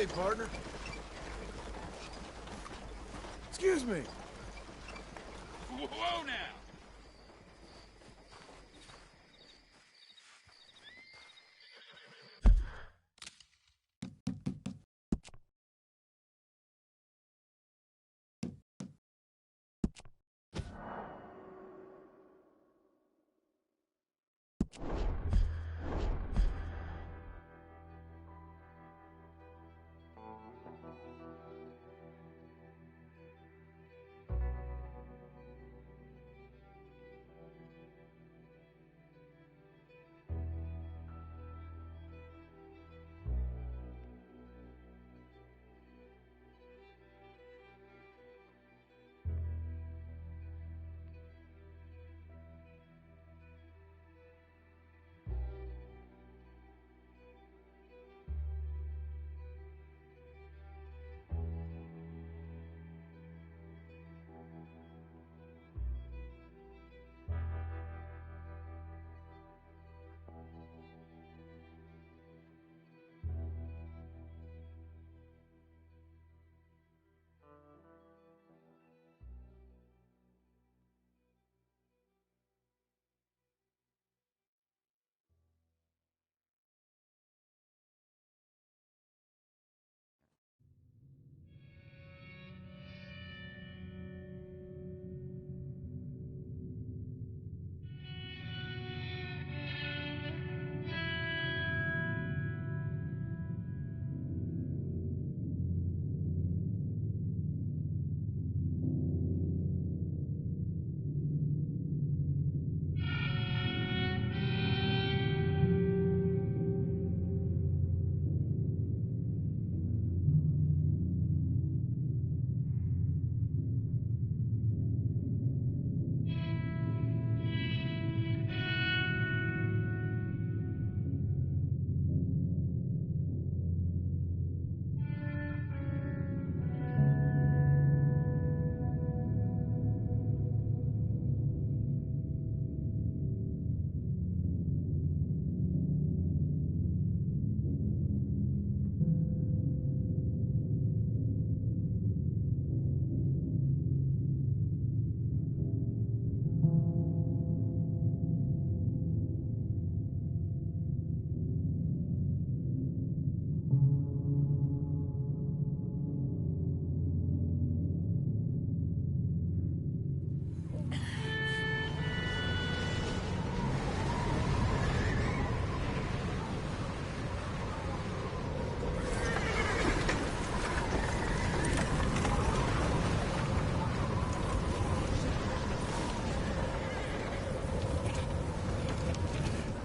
Hey, partner. Excuse me. Whoa now!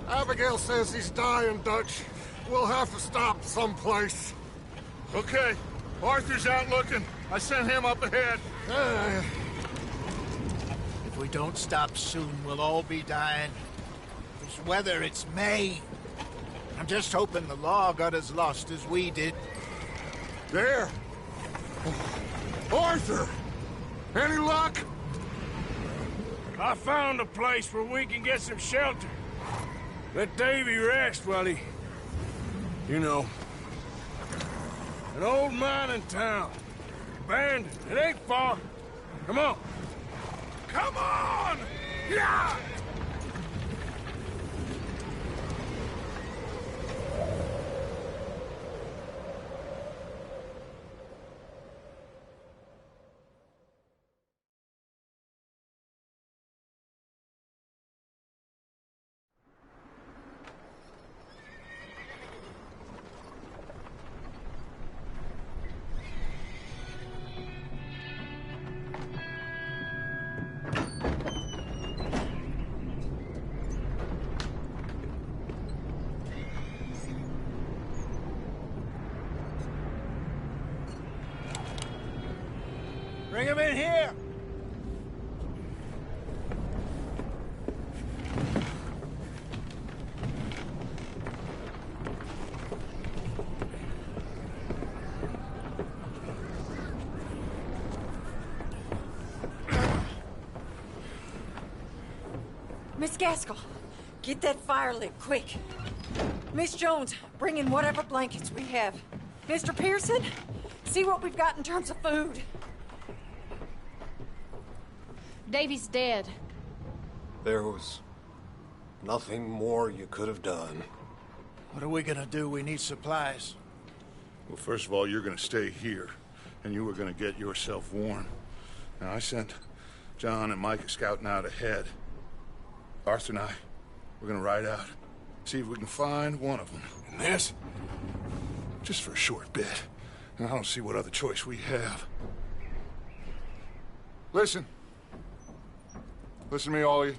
Abigail says he's dying, Dutch. We'll have to stop someplace. Okay. Arthur's out looking. I sent him up ahead. If we don't stop soon, we'll all be dying. This weather, it's May. I'm just hoping the law got as lost as we did. There. Arthur! Any luck? I found a place where we can get some shelter. Let Davy rest while he... You know. An old mining town. Abandoned. It ain't far. Come on. Come on! Yeah! Bring him in here! Miss Gaskell, get that fire lit, quick. Miss Jones, bring in whatever blankets we have. Mr. Pearson, see what we've got in terms of food. Davy's dead. There was nothing more you could have done. What are we gonna do? We need supplies. Well, first of all, you're gonna stay here, and you were gonna get yourself warm. Now, I sent John and Micah scouting out ahead. Arthur and I, we're gonna ride out, see if we can find one of them. And this? Just for a short bit. And I don't see what other choice we have. Listen. Listen to me, all of you.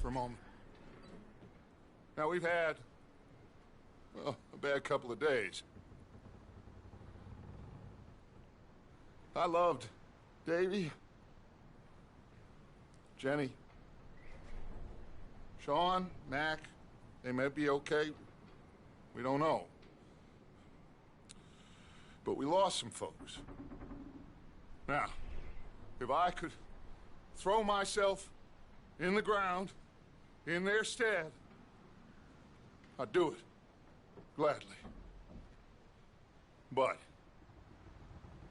For a moment. Now, we've had, well, a bad couple of days. I loved Davy, Jenny, Sean, Mac. They may be okay. We don't know. But we lost some folks. Now, if I could throw myself in the ground in their stead, I'd do it gladly. But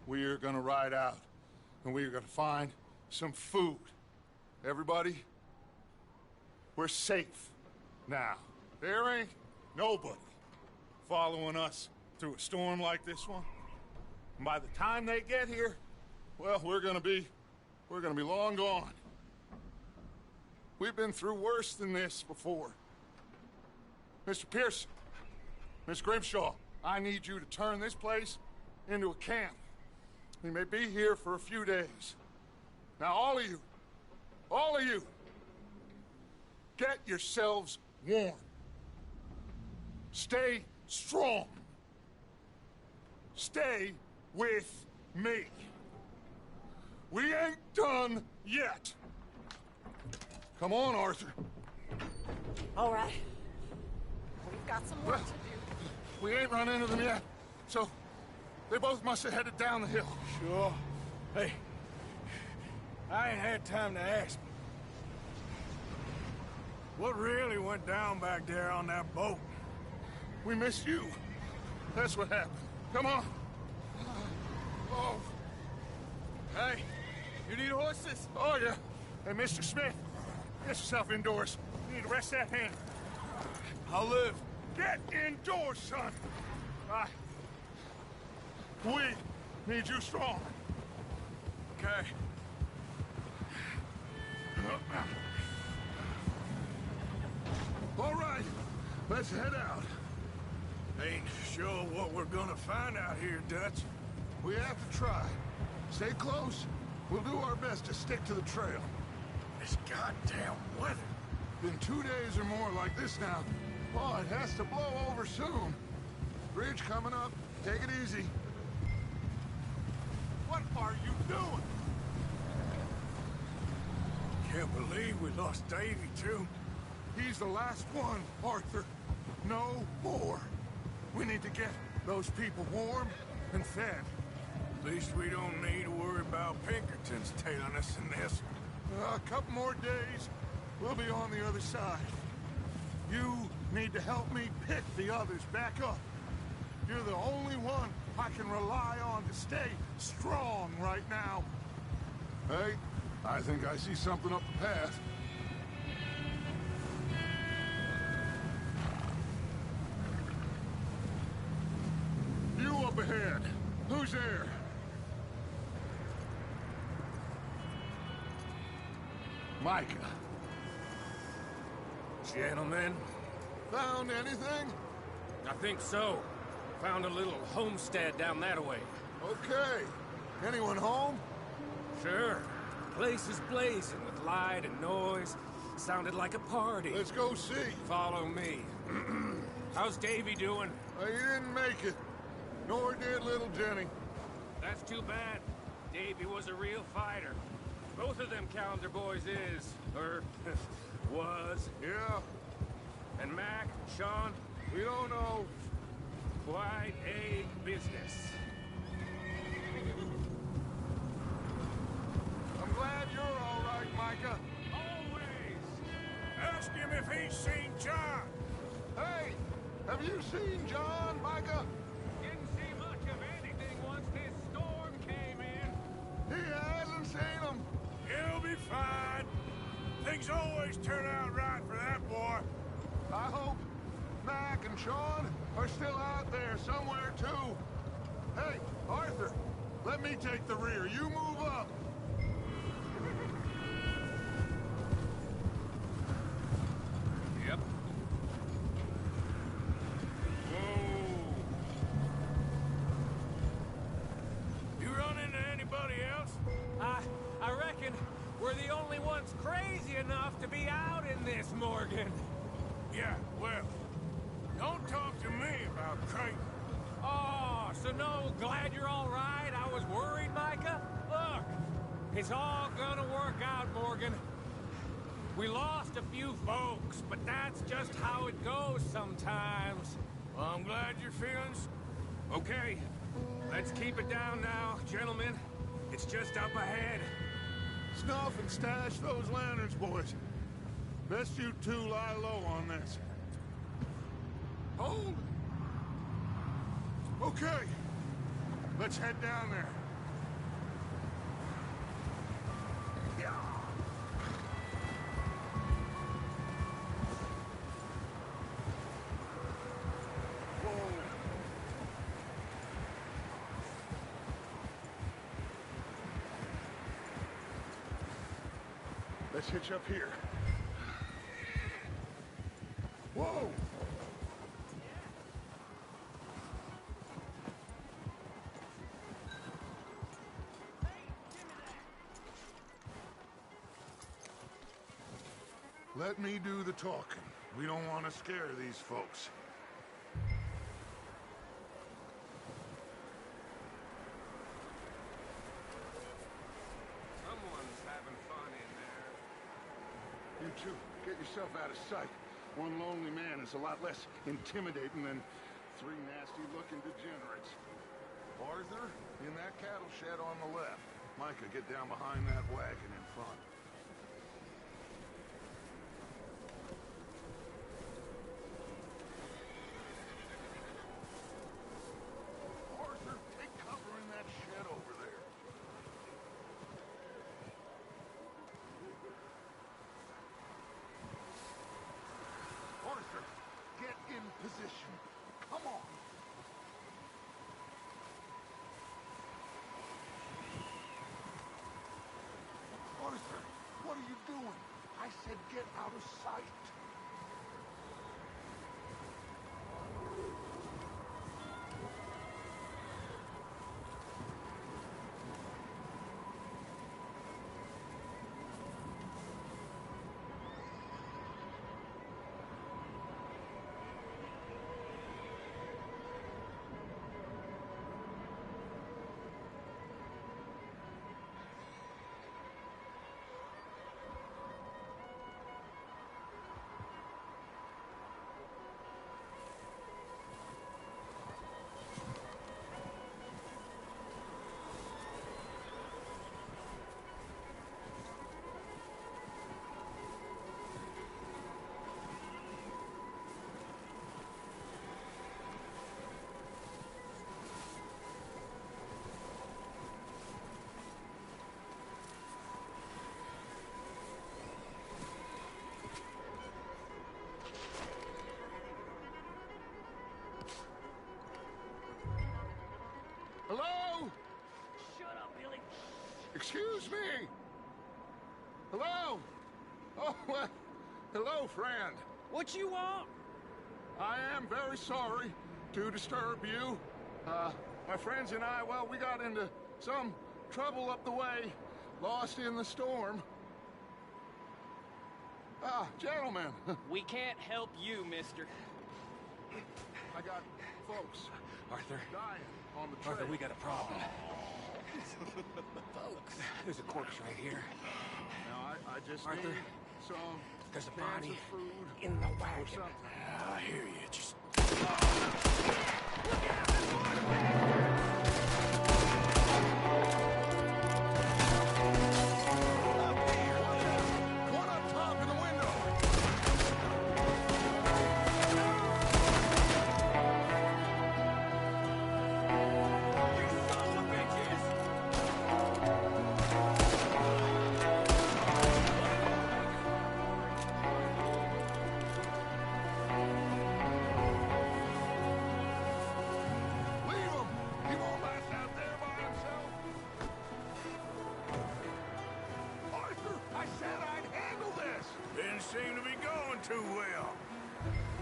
we are gonna ride out and we are gonna find some food. Everybody, we're safe now. There ain't nobody following us through a storm like this one. And by the time they get here, well, we're gonna be long gone. We've been through worse than this before. Mr. Pearson, Miss Grimshaw, I need you to turn this place into a camp. We may be here for a few days. Now, all of you, get yourselves warm. Stay strong. Stay with me. We ain't done yet. Come on, Arthur. All right. We've got some work to do. We ain't run into them yet, so they both must have headed down the hill. Sure. Hey, I ain't had time to ask. What really went down back there on that boat? We missed you. That's what happened. Come on. Oh. Hey, you need horses? Oh, yeah. Hey, Mr. Smith, get yourself indoors. You need to rest that hand. I'll live. Get indoors, son. We need you strong. Okay. All right, let's head out. Ain't sure what we're gonna find out here, Dutch. We have to try. Stay close. We'll do our best to stick to the trail. This goddamn weather. Been 2 days or more like this now. Oh, it has to blow over soon. Bridge coming up. Take it easy. What are you doing? Can't believe we lost Davy, too. He's the last one, Arthur. No more. We need to get those people warm and fed. At least we don't need to worry about Pinkertons tailing us in this. A couple more days, we'll be on the other side. You need to help me pick the others back up. You're the only one I can rely on to stay strong right now. Hey, I think I see something up the path. You up ahead. Who's there? Micah. Gentlemen, Found anything? I think so. Found a little homestead down that way. Okay. Anyone home? Sure. Place is blazing with light and noise. Sounded like a party. Let's go see. Follow me. How's Davy doing? He didn't make it. Nor did little Jenny. That's too bad. Davy was a real fighter. Both of them calendar boys is, or was. Yeah, And Mac, Sean, we don't know. quite a business. I'm glad you're all right, Micah. Always! Ask him if he's seen John! Hey, have you seen John, Micah? Didn't see much of anything once this storm came in. He hasn't seen him. He'll be fine. Things always turn out right for that boy. I hope Mac and Sean are still out there somewhere, too. Hey, Arthur, let me take the rear. You move up. Yep. Whoa. You run into anybody else? I reckon we're the only ones crazy enough to be out in this, Morgan. Yeah, well, don't talk to me about Creighton. Oh, so no, glad you're all right. I was worried, Micah. Look, it's all gonna work out, Morgan. We lost a few folks, but that's just how it goes sometimes. Well, I'm glad you're feeling... Okay, let's keep it down now, gentlemen. It's just up ahead. Snuff and stash those lanterns, boys. Best you two lie low on this. Hold! Okay, let's head down there. Yeah. Whoa. Let's hitch up here. Whoa! Let me do the talking. We don't want to scare these folks. Someone's having fun in there. You two, get yourself out of sight. One lonely man is a lot less intimidating than three nasty-looking degenerates. Arthur, in that cattle shed on the left. Micah, get down behind that wagon in front. Arthur, take cover in that shed over there. Arthur, get in position. Come on. Arthur, what are you doing? I said get out of sight. Hello? Shut up, Billy. Excuse me? Hello? Oh, well, hello, friend. What you want? I am very sorry to disturb you. My friends and I, well, we got into some trouble up the way, lost in the storm. Ah, gentlemen. We can't help you, mister. I got folks Arthur, dying on the trail. Arthur, we got a problem. Folks, there's a corpse right here. Now, I just Arthur, need some there's a cans body of food in the or wagon. something. I hear you. Just One up top in the window. Leave him. He won't last out there by himself. Arthur, I said I'd handle this. didn't seem to be going too well.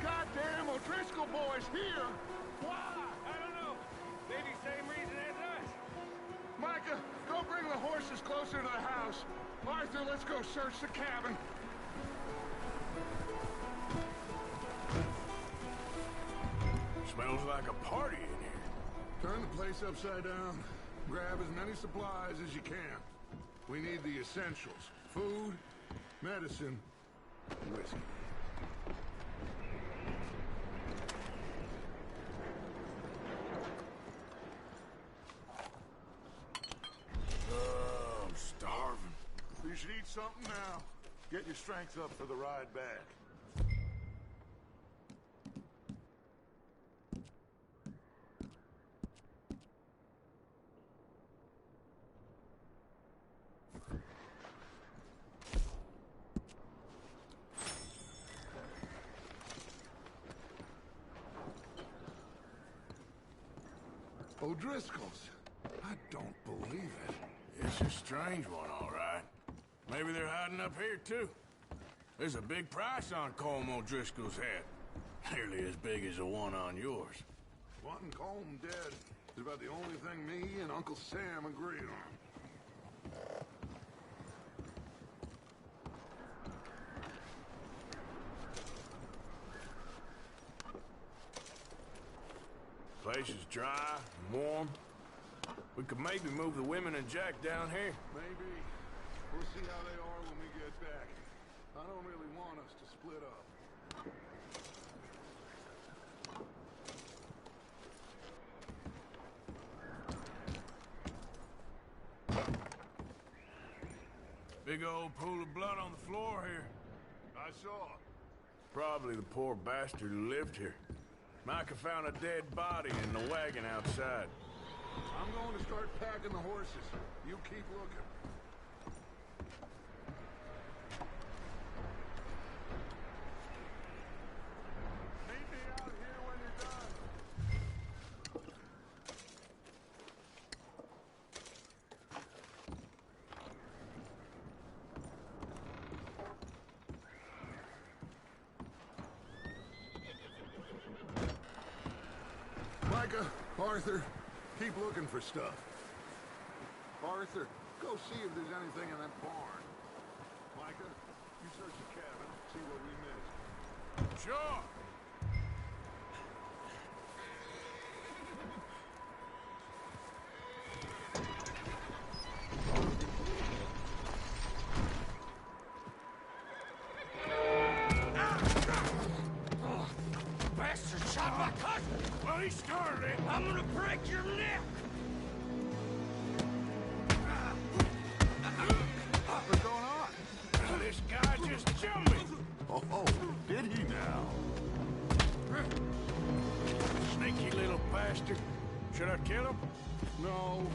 Goddamn O'Driscoll boys here. Why? I don't know. Maybe same reason as us. Micah, go bring the horses closer to the house. Arthur, let's go search the cabin. Smells like a party in here. Turn the place upside down. Grab as many supplies as you can. We need the essentials. Food, medicine, whiskey. I'm starving. You should eat something now. Get your strength up for the ride back. O'Driscoll's. I don't believe it. It's a strange one, all right. Maybe they're hiding up here, too. There's a big price on Colm O'Driscoll's head. Nearly as big as the one on yours. Wanting Colm dead is about the only thing me and Uncle Sam agree on. Place is dry and warm. We could maybe move the women and Jack down here. Maybe. We'll see how they are when we get back. I don't really want us to split up. Big old pool of blood on the floor here. I saw. Probably the poor bastard who lived here. Micah found a dead body in the wagon outside. I'm going to start packing the horses. You keep looking. Meet me out here when you're done. Micah, Arthur, keep looking for stuff. Arthur, go see if there's anything in that barn. Micah, you search the cabin, see what we missed. Sure. Bastard shot my cousin! Well, he started it. I'm gonna break your neck! What's going on? Now, this guy just jumped me. Oh, did he now? Sneaky little bastard. Should I kill him? No.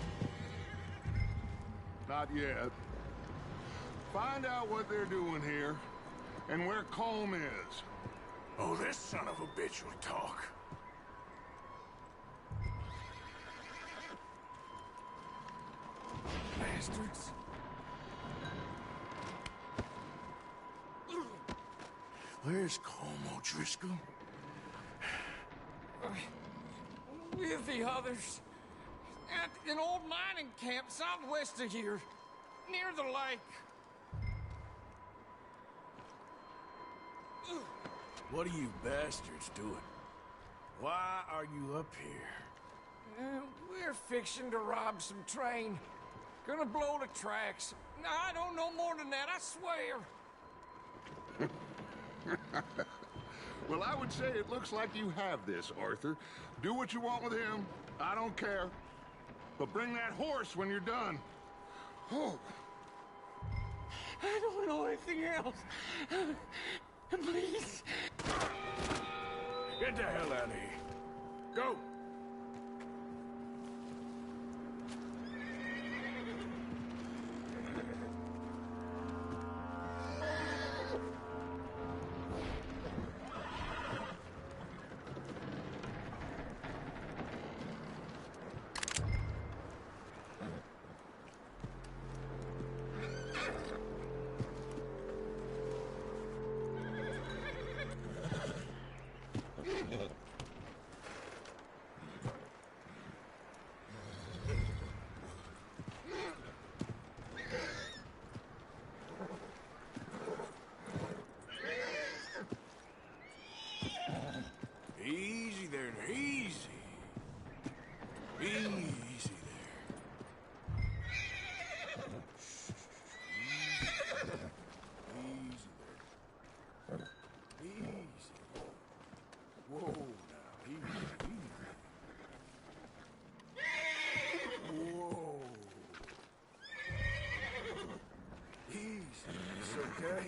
Not yet. Find out what they're doing here, and where Colm is. Oh, this son of a bitch will talk. Bastards. Where's Colm O'Driscoll? With the others. At an old mining camp southwest of here. Near the lake. What are you bastards doing? Why are you up here? We're fixing to rob some train. Gonna blow the tracks. I don't know more than that, I swear. Well, I would say it looks like you have this, Arthur. Do what you want with him. I don't care. But bring that horse when you're done. Oh. I don't know anything else. Please. Get the hell out of here. Go! Easy there, easy. Easy there. Easy there. Easy. Whoa, now, easy. Whoa. Easy, it's okay.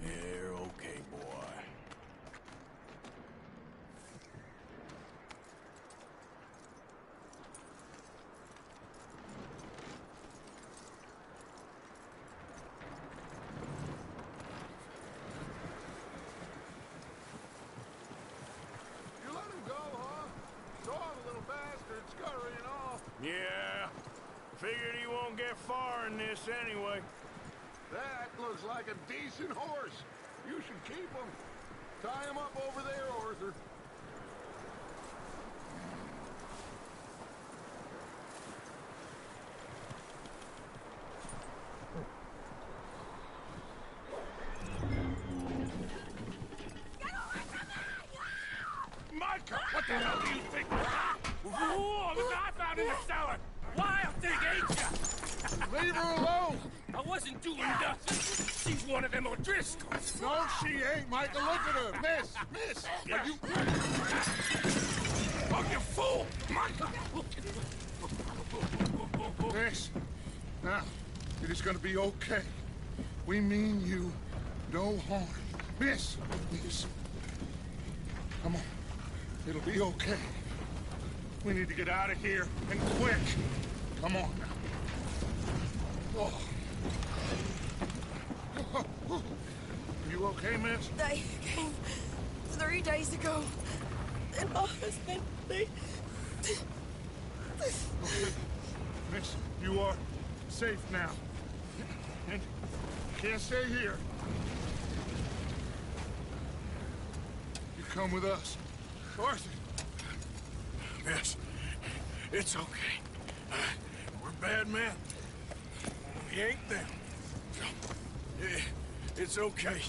You're okay, boy. You let him go, huh? Saw the little bastard scurrying off. Yeah, figured he won't get far in this anyway. That looks like a decent horse. You should keep him. Tie him up over there, Arthur. Micah, what the hell do you think? Whoa, look what I found in the cellar. Wild thing, ain't ya? Leave her alone. I wasn't doing nothing. She's one of them O'Driscolls. No, she ain't, Micah. Look at her. Miss. Are you... Oh, you fool! Micah! Miss. Now, it is gonna be okay. We mean you no harm. Miss. Come on. It'll be okay. We need to get out of here, and quick. Come on now. Oh. You okay, miss? They came 3 days ago. And my husband, they... Miss, you are safe now. And you can't stay here. You come with us. Arthur. Miss, it's okay. We're bad men. We ain't them. It's okay.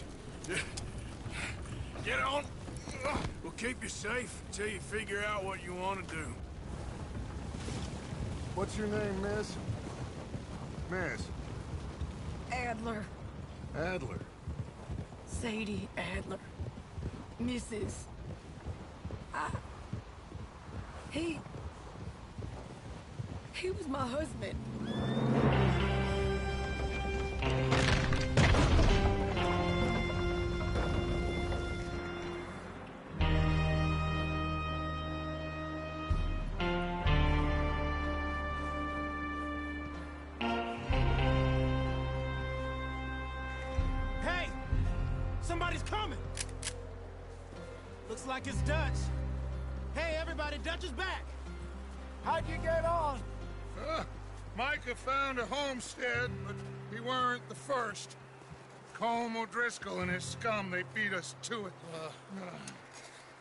Get on. We'll keep you safe until you figure out what you want to do. What's your name, miss? Miss. Adler. Adler. Sadie Adler. Mrs. He was my husband. Hey! Somebody's coming! Looks like it's Dutch. Hey, everybody, Dutch is back! How'd you get on? Micah found a homestead, but we weren't the first. Colm O'Driscoll and his scum, they beat us to it.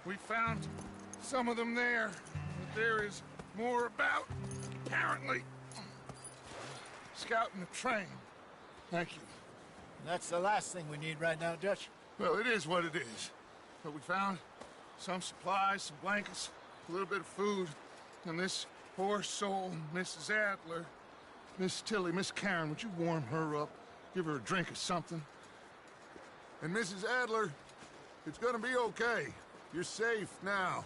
We found some of them there, but there is more about, apparently. Scouting the train. Thank you. That's the last thing we need right now, Dutch. Well, it is what it is. But we found some supplies, some blankets, a little bit of food, and this poor soul, Mrs. Adler. Miss Tilly, Miss Karen, would you warm her up? Give her a drink or something? And Mrs. Adler, it's gonna be okay. You're safe now.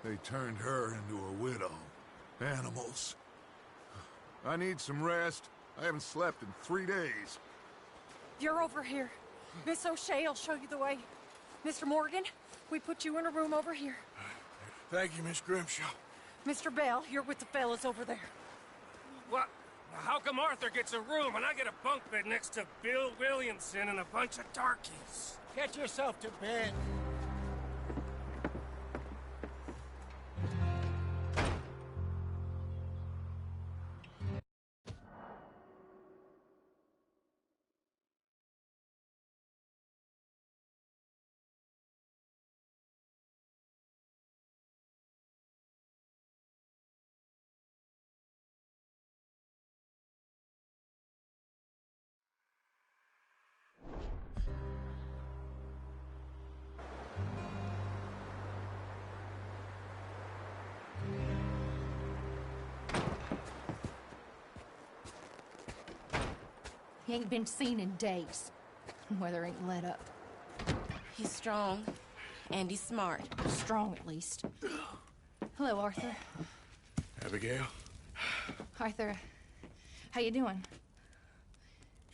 They turned her into a widow. Animals. I need some rest. I haven't slept in 3 days. You're over here. Miss O'Shea will show you the way. Mr. Morgan, we put you in a room over here. Thank you, Miss Grimshaw. Mr. Bell, you're with the fellas over there. What? How come Arthur gets a room and I get a bunk bed next to Bill Williamson and a bunch of darkies? Get yourself to bed. He ain't been seen in days. Weather ain't let up. He's strong, and he's smart. Strong, at least. Hello, Arthur. Abigail? Arthur, how you doing?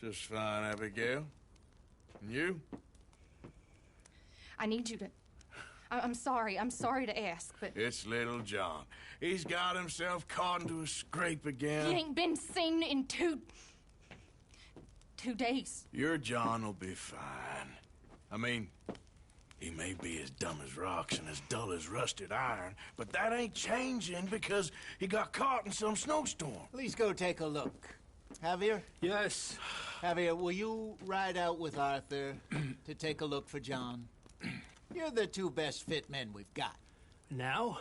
Just fine, Abigail. And you? I need you to... I'm sorry to ask, but... It's little John. He's got himself caught into a scrape again. He ain't been seen in 2 days. Your John will be fine. I mean, he may be as dumb as rocks and as dull as rusted iron, but that ain't changing because he got caught in some snowstorm. Please go take a look. Javier? Yes. Javier, will you ride out with Arthur to take a look for John? You're the 2 best fit men we've got. Now?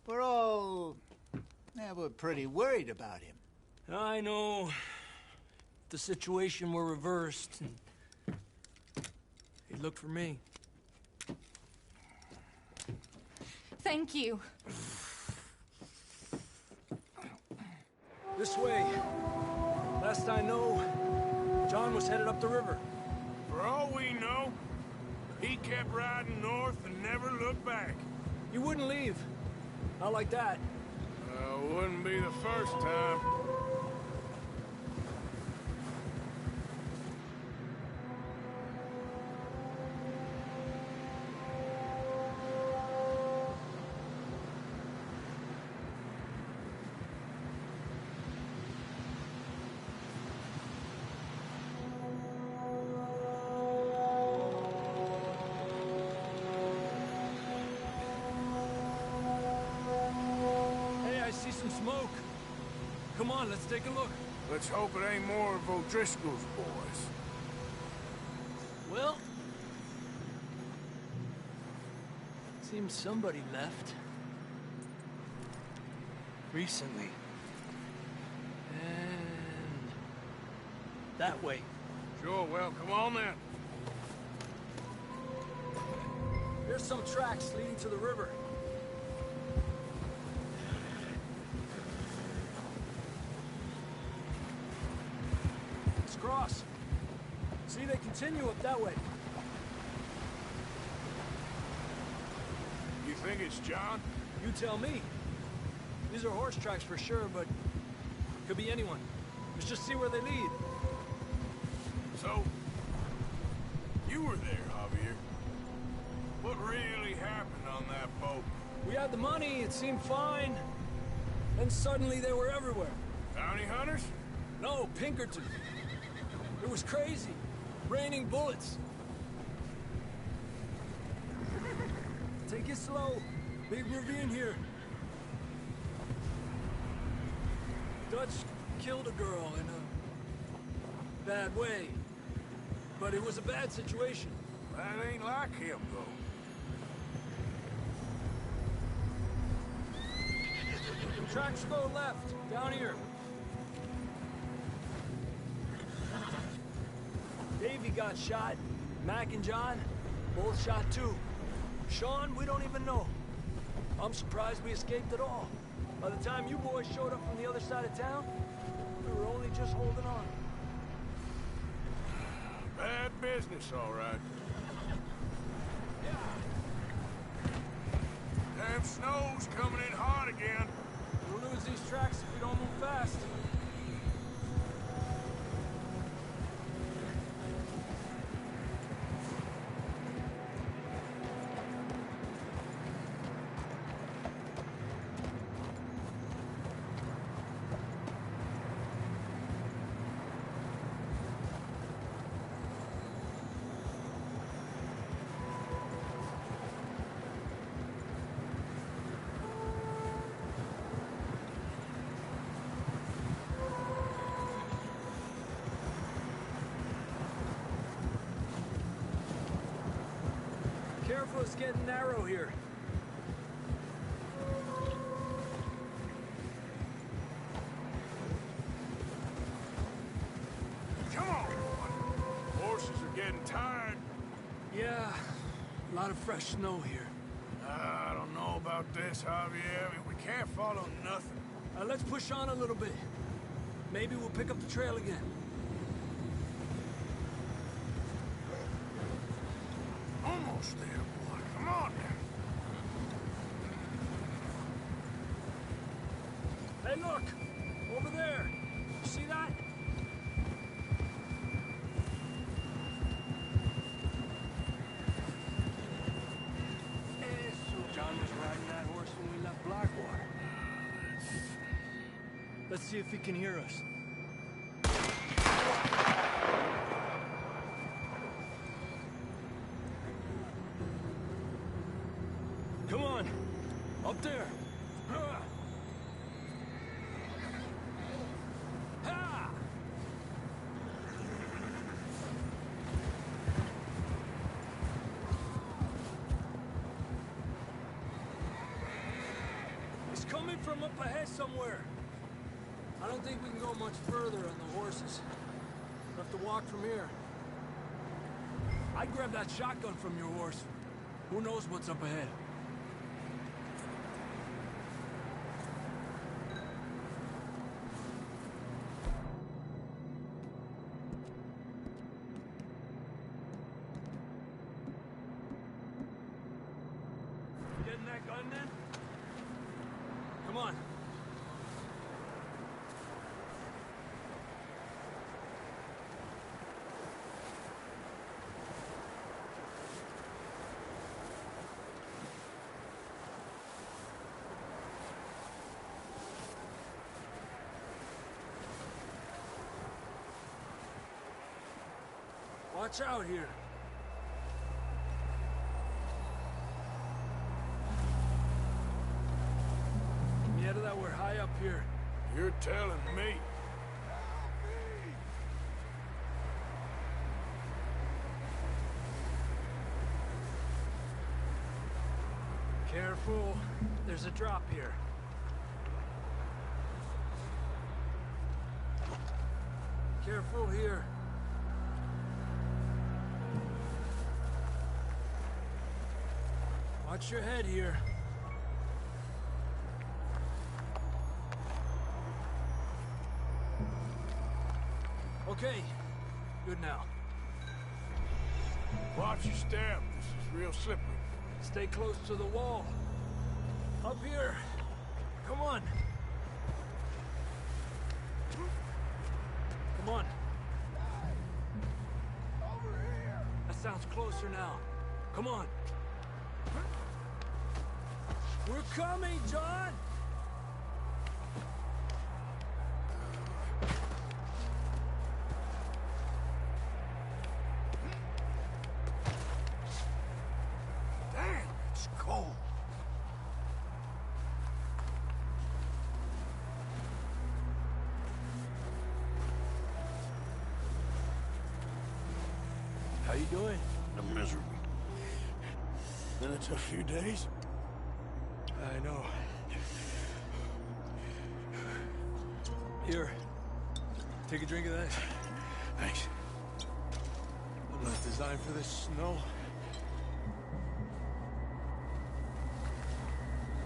We're pretty worried about him. I know. The situation were reversed, and he looked for me. Thank you. This way. Last I know, John was headed up the river. For all we know, he kept riding north and never looked back. He wouldn't leave. Not like that. Wouldn't be the first time. Smoke. Come on, let's take a look. Let's hope it ain't more of O'Driscoll's boys. Well, seems somebody left. Recently. And that way. Sure, well, come on then. There's some tracks leading to the river. Cross. See, they continue up that way. You think it's John? You tell me. These are horse tracks for sure, but could be anyone. Let's just see where they lead. So, you were there, Javier. What really happened on that boat? We had the money, it seemed fine. Then suddenly they were everywhere. Bounty hunters? No, Pinkerton. It was crazy. Raining bullets. Take it slow. Big ravine here. Dutch killed a girl in a bad way. But it was a bad situation. That ain't like him, though. The tracks go left, down here. Davey got shot. Mac and John, both shot too. Sean, we don't even know. I'm surprised we escaped at all. By the time you boys showed up from the other side of town, we were only just holding on. Bad business, all right. Damn snow's coming in hard again. We'll lose these tracks if we don't move fast. Careful, it's getting narrow here. Come on, boy. Horses are getting tired. Yeah, a lot of fresh snow here. I don't know about this, Javier. We can't follow nothing. Let's push on a little bit. Maybe we'll pick up the trail again. Almost there, boy. Come on now. Hey, look! Over there! You see that? John was riding that horse when we left Blackwater. Let's see if he can hear us. Come on! Up there! Ha! Ha! It's coming from up ahead somewhere. I don't think we can go much further on the horses. We'll have to walk from here. I'd grab that shotgun from your horse. Who knows what's up ahead? Getting that gun then? Come on. Watch out here. Yeah, that we're high up here. You're telling me. Careful. There's a drop here. Careful here. Watch your head here. Okay, good now. Watch your step. This is real slippery. Stay close to the wall. Up here. Come on. Come on. Over here! That sounds closer now. Come on. We're coming, John! Damn, it's cold. How you doing? I'm miserable. Been a tough few days. I know. Here. Take a drink of that. Thanks. Not designed for this snow.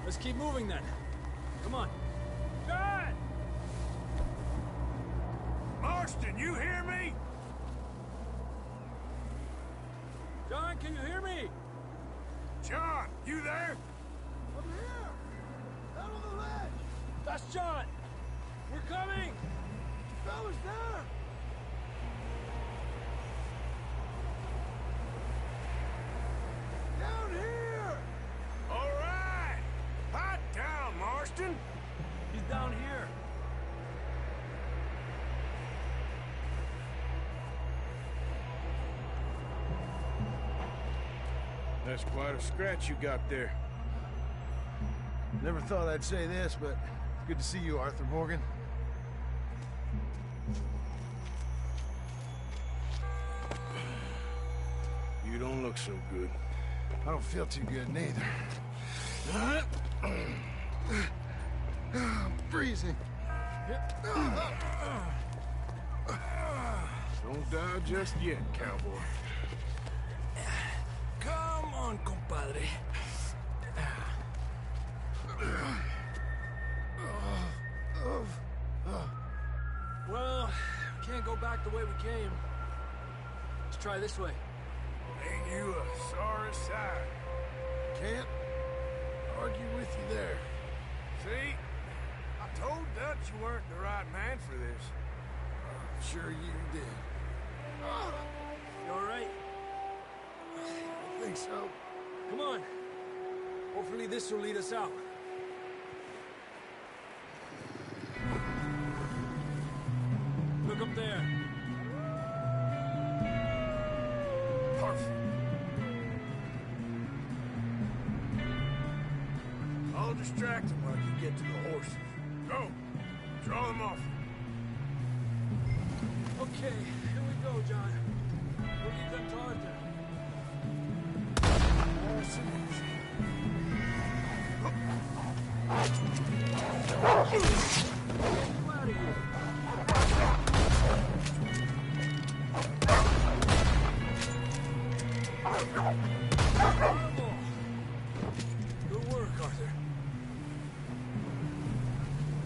Let's keep moving then. Come on. John! Marston, you hear me? John, can you hear me? John, you there? I'm here! Out on the ledge! That's John! We're coming! Fellas there! Down here! All right! Hot down, Marston! He's down here. That's quite a scratch you got there. Never thought I'd say this, but it's good to see you, Arthur Morgan. You don't look so good. I don't feel too good, neither. I'm freezing. Don't die just yet, cowboy. Come on, compadre. Well, we can't go back the way we came. Let's try this way. Ain't you a sorry sight? Can't argue with you there. See? I told Dutch you weren't the right man for this. I'm sure you did. You all right? I think so. Come on. Hopefully this will lead us out. Look up there. Perfect. I'll distract them while you get to the horses. Go. Draw them off. Okay, here we go, John. We'll leave them to Arthur. Nice and easy. Get you out of here. Bravo! Good work, Arthur.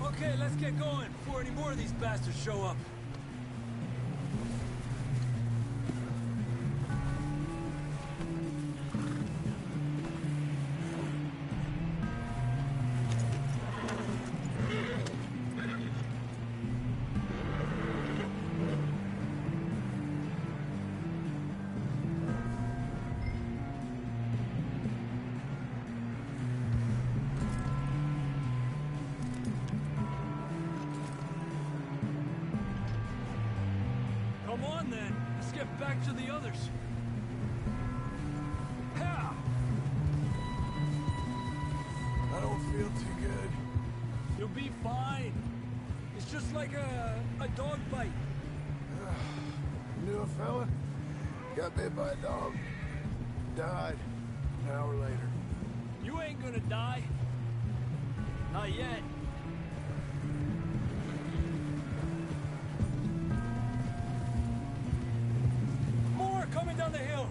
Okay, let's get going before any more of these bastards show up. Come on, then. Let's get back to the others. How? I don't feel too good. You'll be fine. It's just like a dog bite. Knew a fella, got bit by a dog, died an hour later. You ain't gonna die. Not yet. More coming down the hill.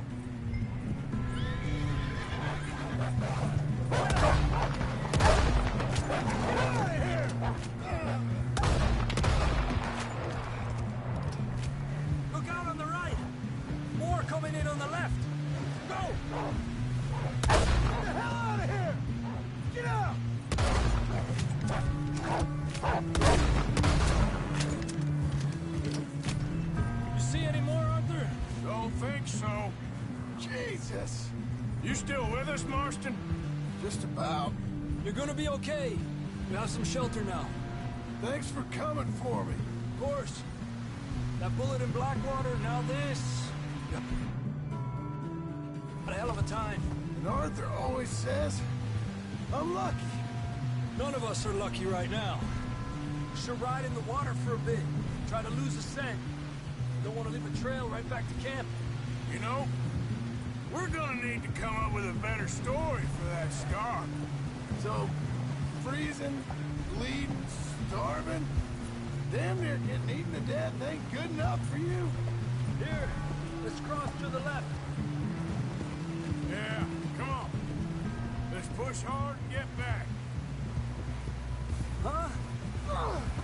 Look out on the right. More coming in on the left. Go! Get the hell out of here! Get out! You see any more, Arthur? Don't think so. Jesus! You still with us, Marston? Just about. You're gonna be okay. We have some shelter now. Thanks for coming for me. Of course. That bullet in Blackwater, now this. What a hell of a time. And Arthur always says, I'm lucky. None of us are lucky right now. Should ride in the water for a bit. Try to lose the scent. Don't want to leave a trail right back to camp. You know, we're gonna need to come up with a better story for that scar. So, freezing, bleeding, starving, damn near getting eaten to death ain't good enough for you. Here, Let's cross to the left. Yeah, come on. Let's push hard and get back. Huh?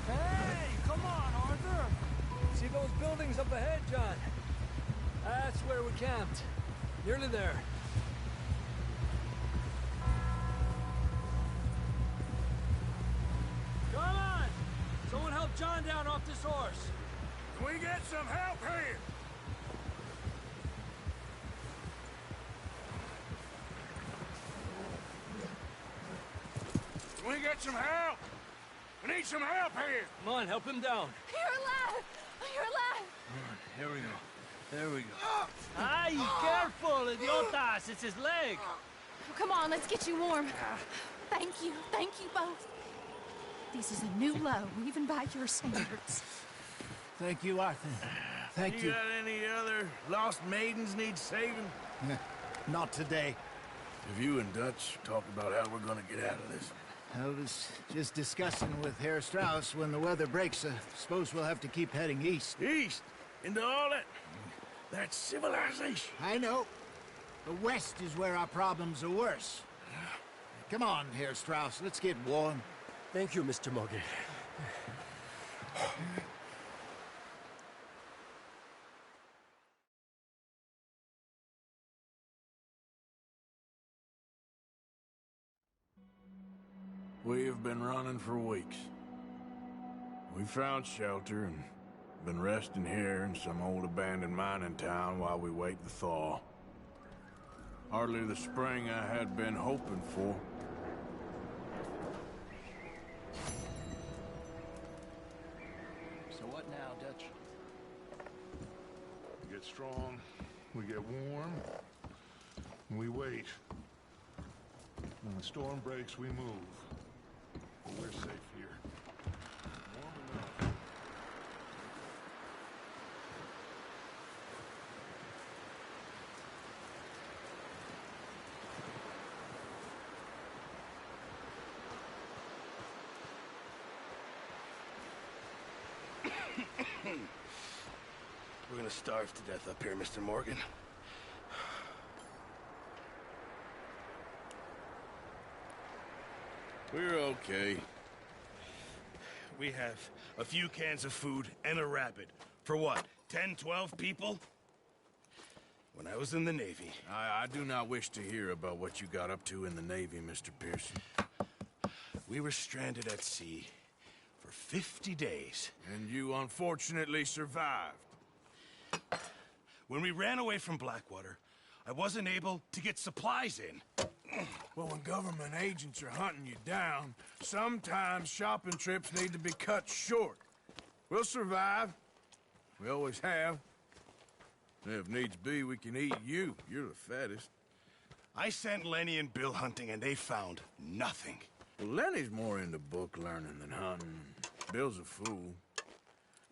Hey, come on, Arthur. See those buildings up ahead, John? That's where we camped. Nearly there. Come on! Someone help John down off this horse. Can we get some help here? Can we get some help? We need some help here. Come on, help him down. You're alive! You're alive! Here we go. There we go. Ay, careful, idiotas! It's his leg. Come on, let's get you warm. Thank you both. This is a new low, even by your standards. Thank you, Arthur. Thank you. You got any other lost maidens need saving? Not today. Have you and Dutch talked about how we're gonna get out of this? I was just discussing with Herr Strauss when the weather breaks. I suppose we'll have to keep heading east. East? Into all that... That's civilization. I know. The west is where our problems are worse. Come on, Herr Strauss. Let's get warm. Thank you, Mr. Morgan. We have been running for weeks. We found shelter and been resting here in some old abandoned mining town while we wait the thaw. Hardly the spring I had been hoping for. So what now, Dutch? We get strong, we get warm, and we wait. When the storm breaks, we move. But we're safe here. Warm enough. We're gonna starve to death up here, Mr. Morgan. We're okay. We have a few cans of food and a rabbit. For what, 10, 12 people? When I was in the Navy... I do not wish to hear about what you got up to in the Navy, Mr. Pearson. We were stranded at sea for 50 days. And you unfortunately survived. When we ran away from Blackwater, I wasn't able to get supplies in. Well, when government agents are hunting you down, sometimes shopping trips need to be cut short. We'll survive. We always have. If needs be, we can eat you. You're the fattest. I sent Lenny and Bill hunting, and they found nothing. Well, Lenny's more into book learning than hunting. Bill's a fool.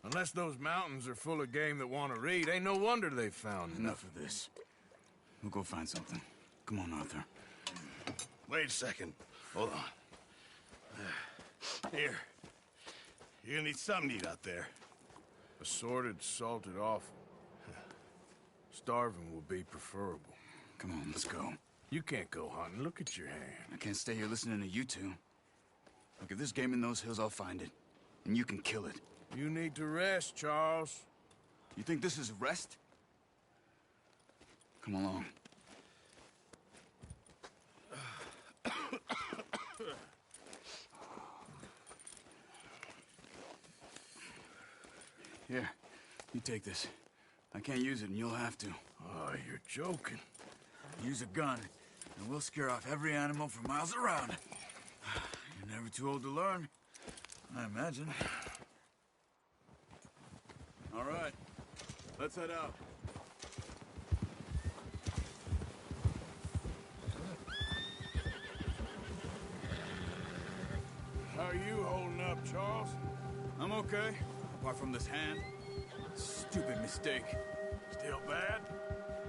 Unless those mountains are full of game that want to read, ain't no wonder they found Enough of this. We'll go find something. Come on, Arthur. Wait a second. Hold on. Here. You're gonna need something to eat out there. Assorted, salted offal. Starving would be preferable. Come on, let's go. You can't go hunting. Look at your hand. I can't stay here listening to you two. Look, if there's game in those hills, I'll find it. And you can kill it. You need to rest, Charles. You think this is rest? Come along. Here, you take this. I can't use it, and you'll have to. Oh, you're joking. Use a gun, and we'll scare off every animal for miles around. You're never too old to learn, I imagine. All right, let's head out. How are you holding up, Charles? I'm okay, apart from this hand. Stupid mistake. Still bad?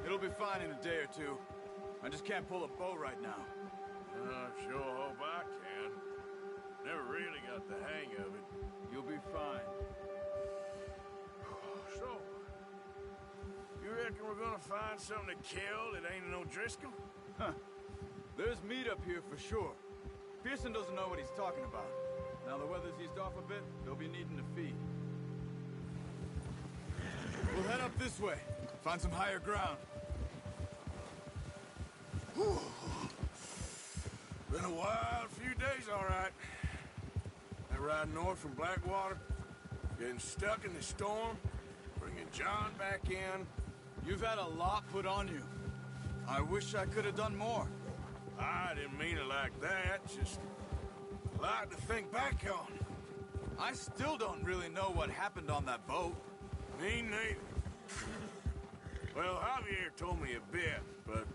It'll be fine in a day or two. I just can't pull a bow right now. I sure hope I can. Never really got the hang of it. You'll be fine. So, You reckon we're gonna find something to kill that ain't no Driscoll? Huh. There's meat up here for sure. Pearson doesn't know what he's talking about. Now the weather's eased off a bit, they'll be needing to feed. We'll head up this way. Find some higher ground. Whew. Been a wild few days, all right. That ride north from Blackwater, getting stuck in the storm, bringing John back in. You've had a lot put on you. I wish I could have done more. I didn't mean it like that, just a lot to think back on. I still don't really know what happened on that boat. Me neither. Well, Javier told me a bit, but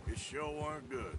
it sure weren't good.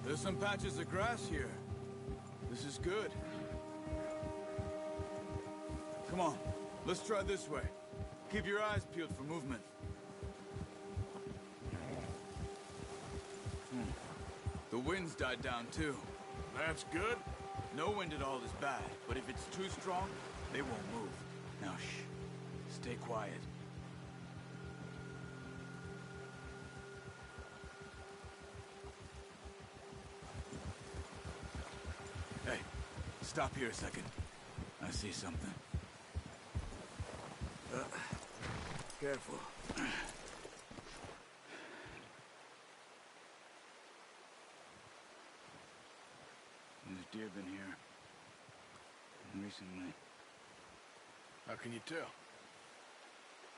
There's some patches of grass here. This is good. Come on, let's try this way. Keep your eyes peeled for movement. The wind's died down too. That's good. No wind at all is bad, but if it's too strong, they won't move. Now shh, stay quiet. Hey, stop here a second. I see something. Careful. There's deer been here recently. How can you tell?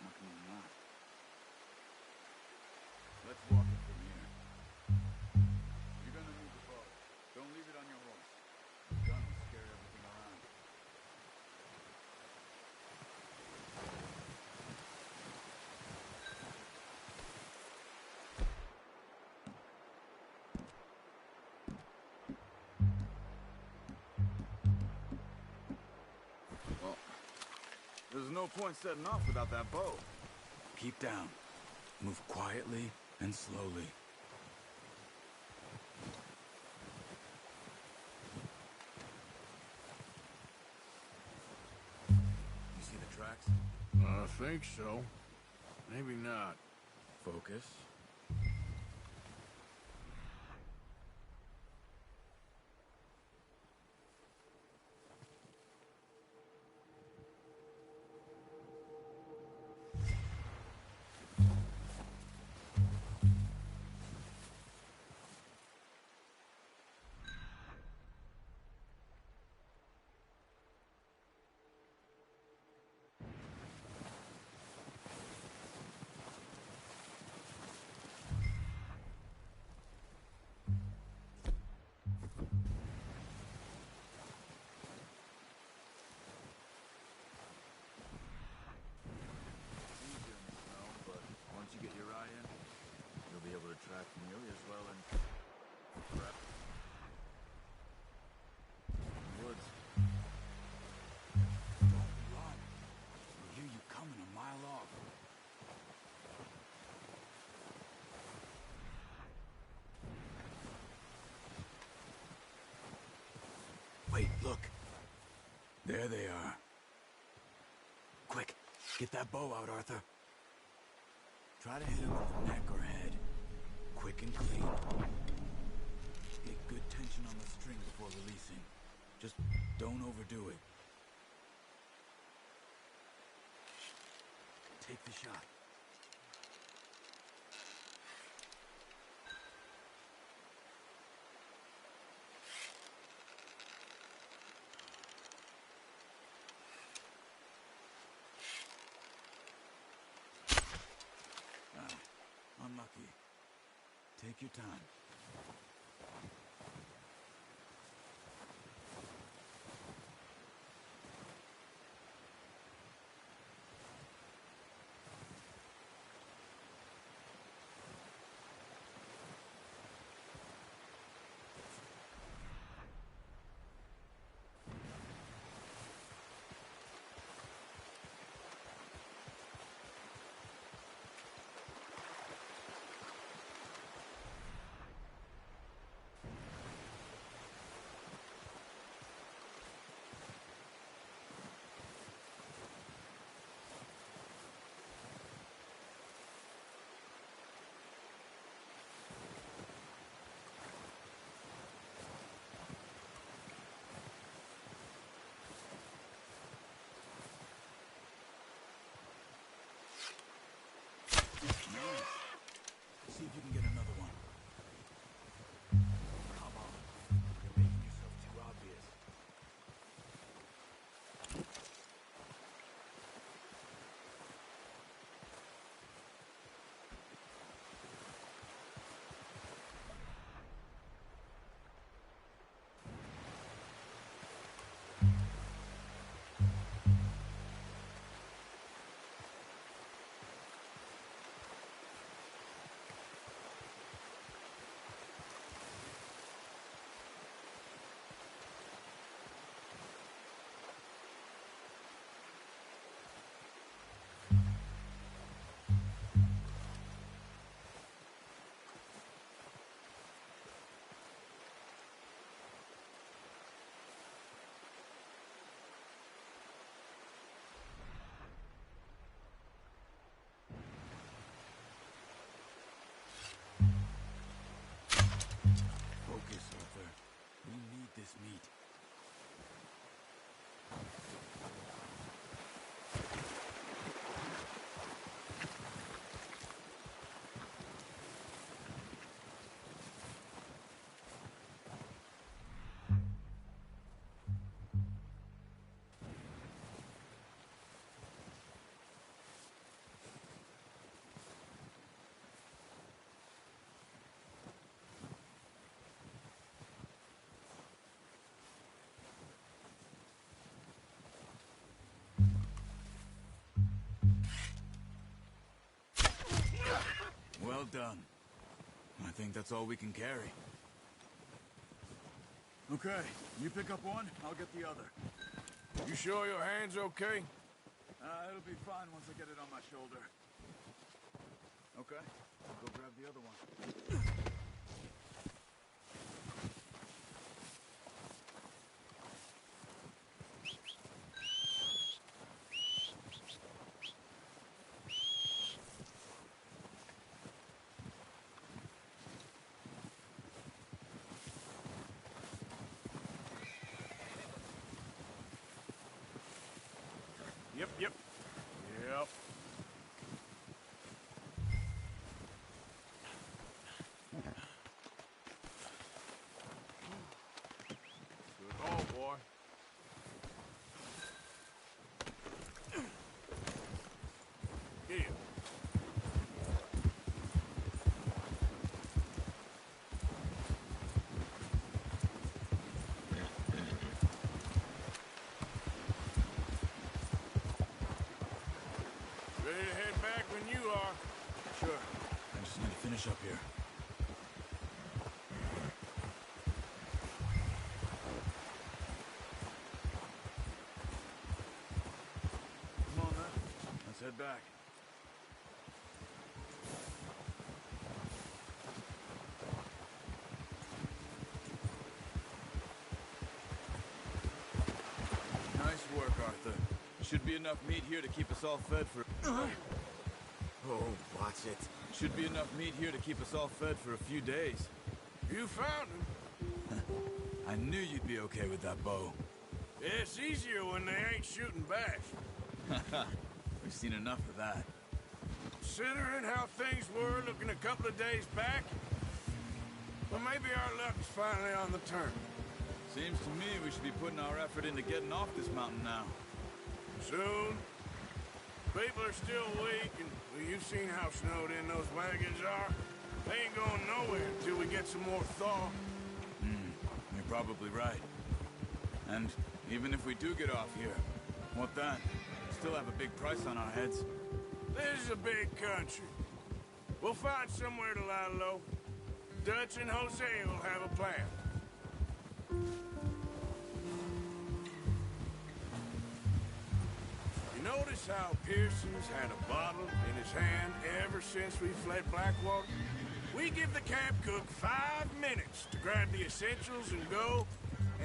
How can you not? Let's walk it from here. You're gonna need the bow. Don't leave it on your horse. The gun will scare everything around. Well, there's no point setting off without that bow. Keep down. Move quietly and slowly. You see the tracks? I think so. Maybe not. Focus. Track nearly as well in prep. Woods. Don't run. We'll hear you coming a mile off. Wait, look. There they are. Quick, get that bow out, Arthur. Try to hit him in the neck or head. Quick and clean. Get good tension on the string before releasing. Just don't overdo it. Take the shot. Take your time. See if you can get another one. Come on. You're making yourself too obvious. Focus, Arthur. We need this meat. Well done. I think that's all we can carry. Okay, you pick up one, I'll get the other. You sure your hand's okay? It'll be fine once I get it on my shoulder. Okay, I'll go grab the other one. Yep. Good haul, boy. Here. Ready to head back when you are. Sure. I just need to finish up here. Come on, then. Let's head back. Nice work, Arthur. Should be enough meat here to keep us all fed for... Oh, watch it. Should be enough meat here to keep us all fed for a few days. You found him. I knew you'd be okay with that bow. It's easier when they ain't shooting back. We've seen enough of that. Considering how things were looking a couple of days back, well, maybe our luck is finally on the turn. Seems to me we should be putting our effort into getting off this mountain now. Soon. People are still weak, and well, you've seen how snowed in those wagons are. They ain't going nowhere get some more thaw. You're probably right. And even if we do get off here, what then? Still have a big price on our heads. This is a big country. We'll find somewhere to lie low. Dutch and Jose will have a plan. You notice how Pearson's had a bottle in his hand ever since we fled Blackwater? We give the camp cook 5 minutes to grab the essentials and go,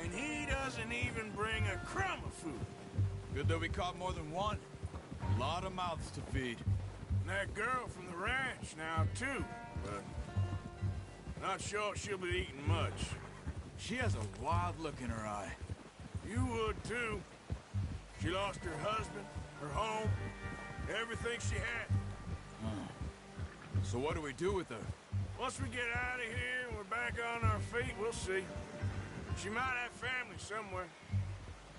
and he doesn't even bring a crumb of food. Good that we caught more than one. A lot of mouths to feed. And that girl from the ranch now, too, but not sure she'll be eating much. She has a wild look in her eye. You would, too. She lost her husband, her home, everything she had. So what do we do with her? Once we get out of here and we're back on our feet, we'll see. She might have family somewhere.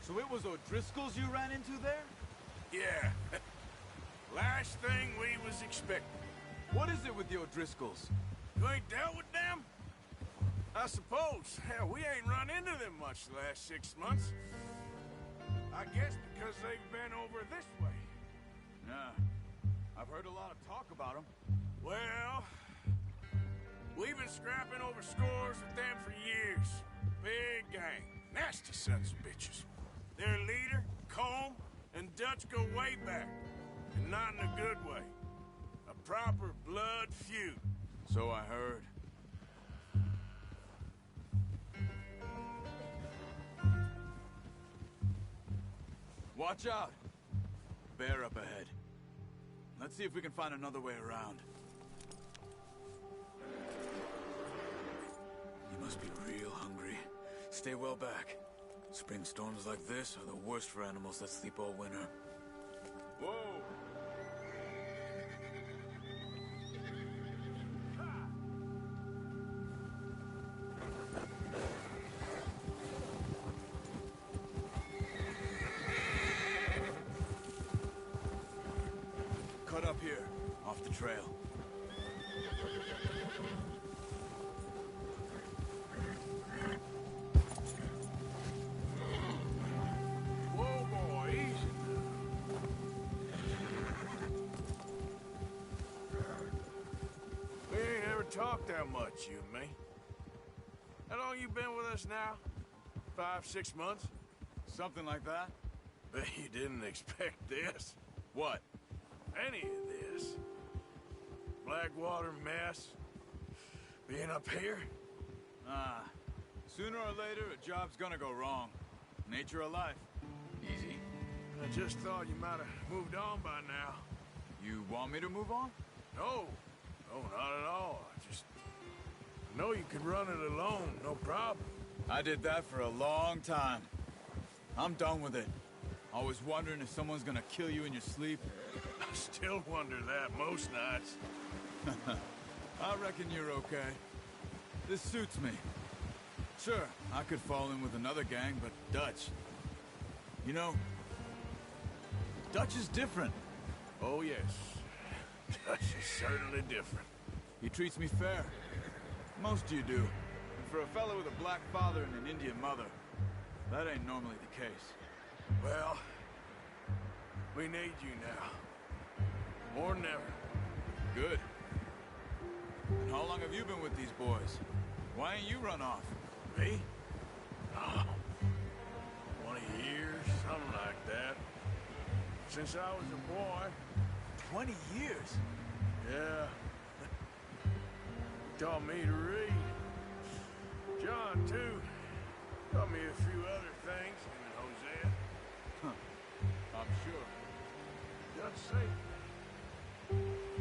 So it was O'Driscoll's you ran into there? Yeah. Last thing we was expecting. What is it with the O'Driscolls? You ain't dealt with them? I suppose. Hell, we ain't run into them much the last 6 months. I guess because they've been over this way. Yeah. I've heard a lot of talk about them. Well, we've been scrapping over scores with them for years. Big gang. Nasty sons of bitches. Their leader, Combe, and Dutch go way back. And not in a good way. A proper blood feud. So I heard. Watch out! Bear up ahead. Let's see if we can find another way around. You must be real hungry. Stay well back. Spring storms like this are the worst for animals that sleep all winter. Whoa! Cut up here, off the trail. Whoa, boy, easy. We ain't ever talked that much, you and me. How long you been with us now? 5, 6 months? Something like that? Bet you didn't expect this. What? Any of this. Blackwater mess. Being up here. Sooner or later, a job's gonna go wrong. Nature of life. Easy. I just thought you might have moved on by now. You want me to move on? No. No, not at all. I just know you could run it alone, no problem. I did that for a long time. I'm done with it. Always wondering if someone's gonna kill you in your sleep. I still wonder that most nights. I reckon you're okay. This suits me. Sure, I could fall in with another gang, but Dutch... You know, Dutch is different. Oh, yes. Dutch is certainly different. He treats me fair. Most of you do. And for a fellow with a black father and an Indian mother, that ain't normally the case. Well, we need you now. More than ever. Good. And how long have you been with these boys? Why ain't you run off? Me? Oh, 20 years, something like that. Since I was a boy. 20 years? Yeah. Taught me to read. John, too. Taught me a few other things, him and Hosea. I'm sure. Dutch saved.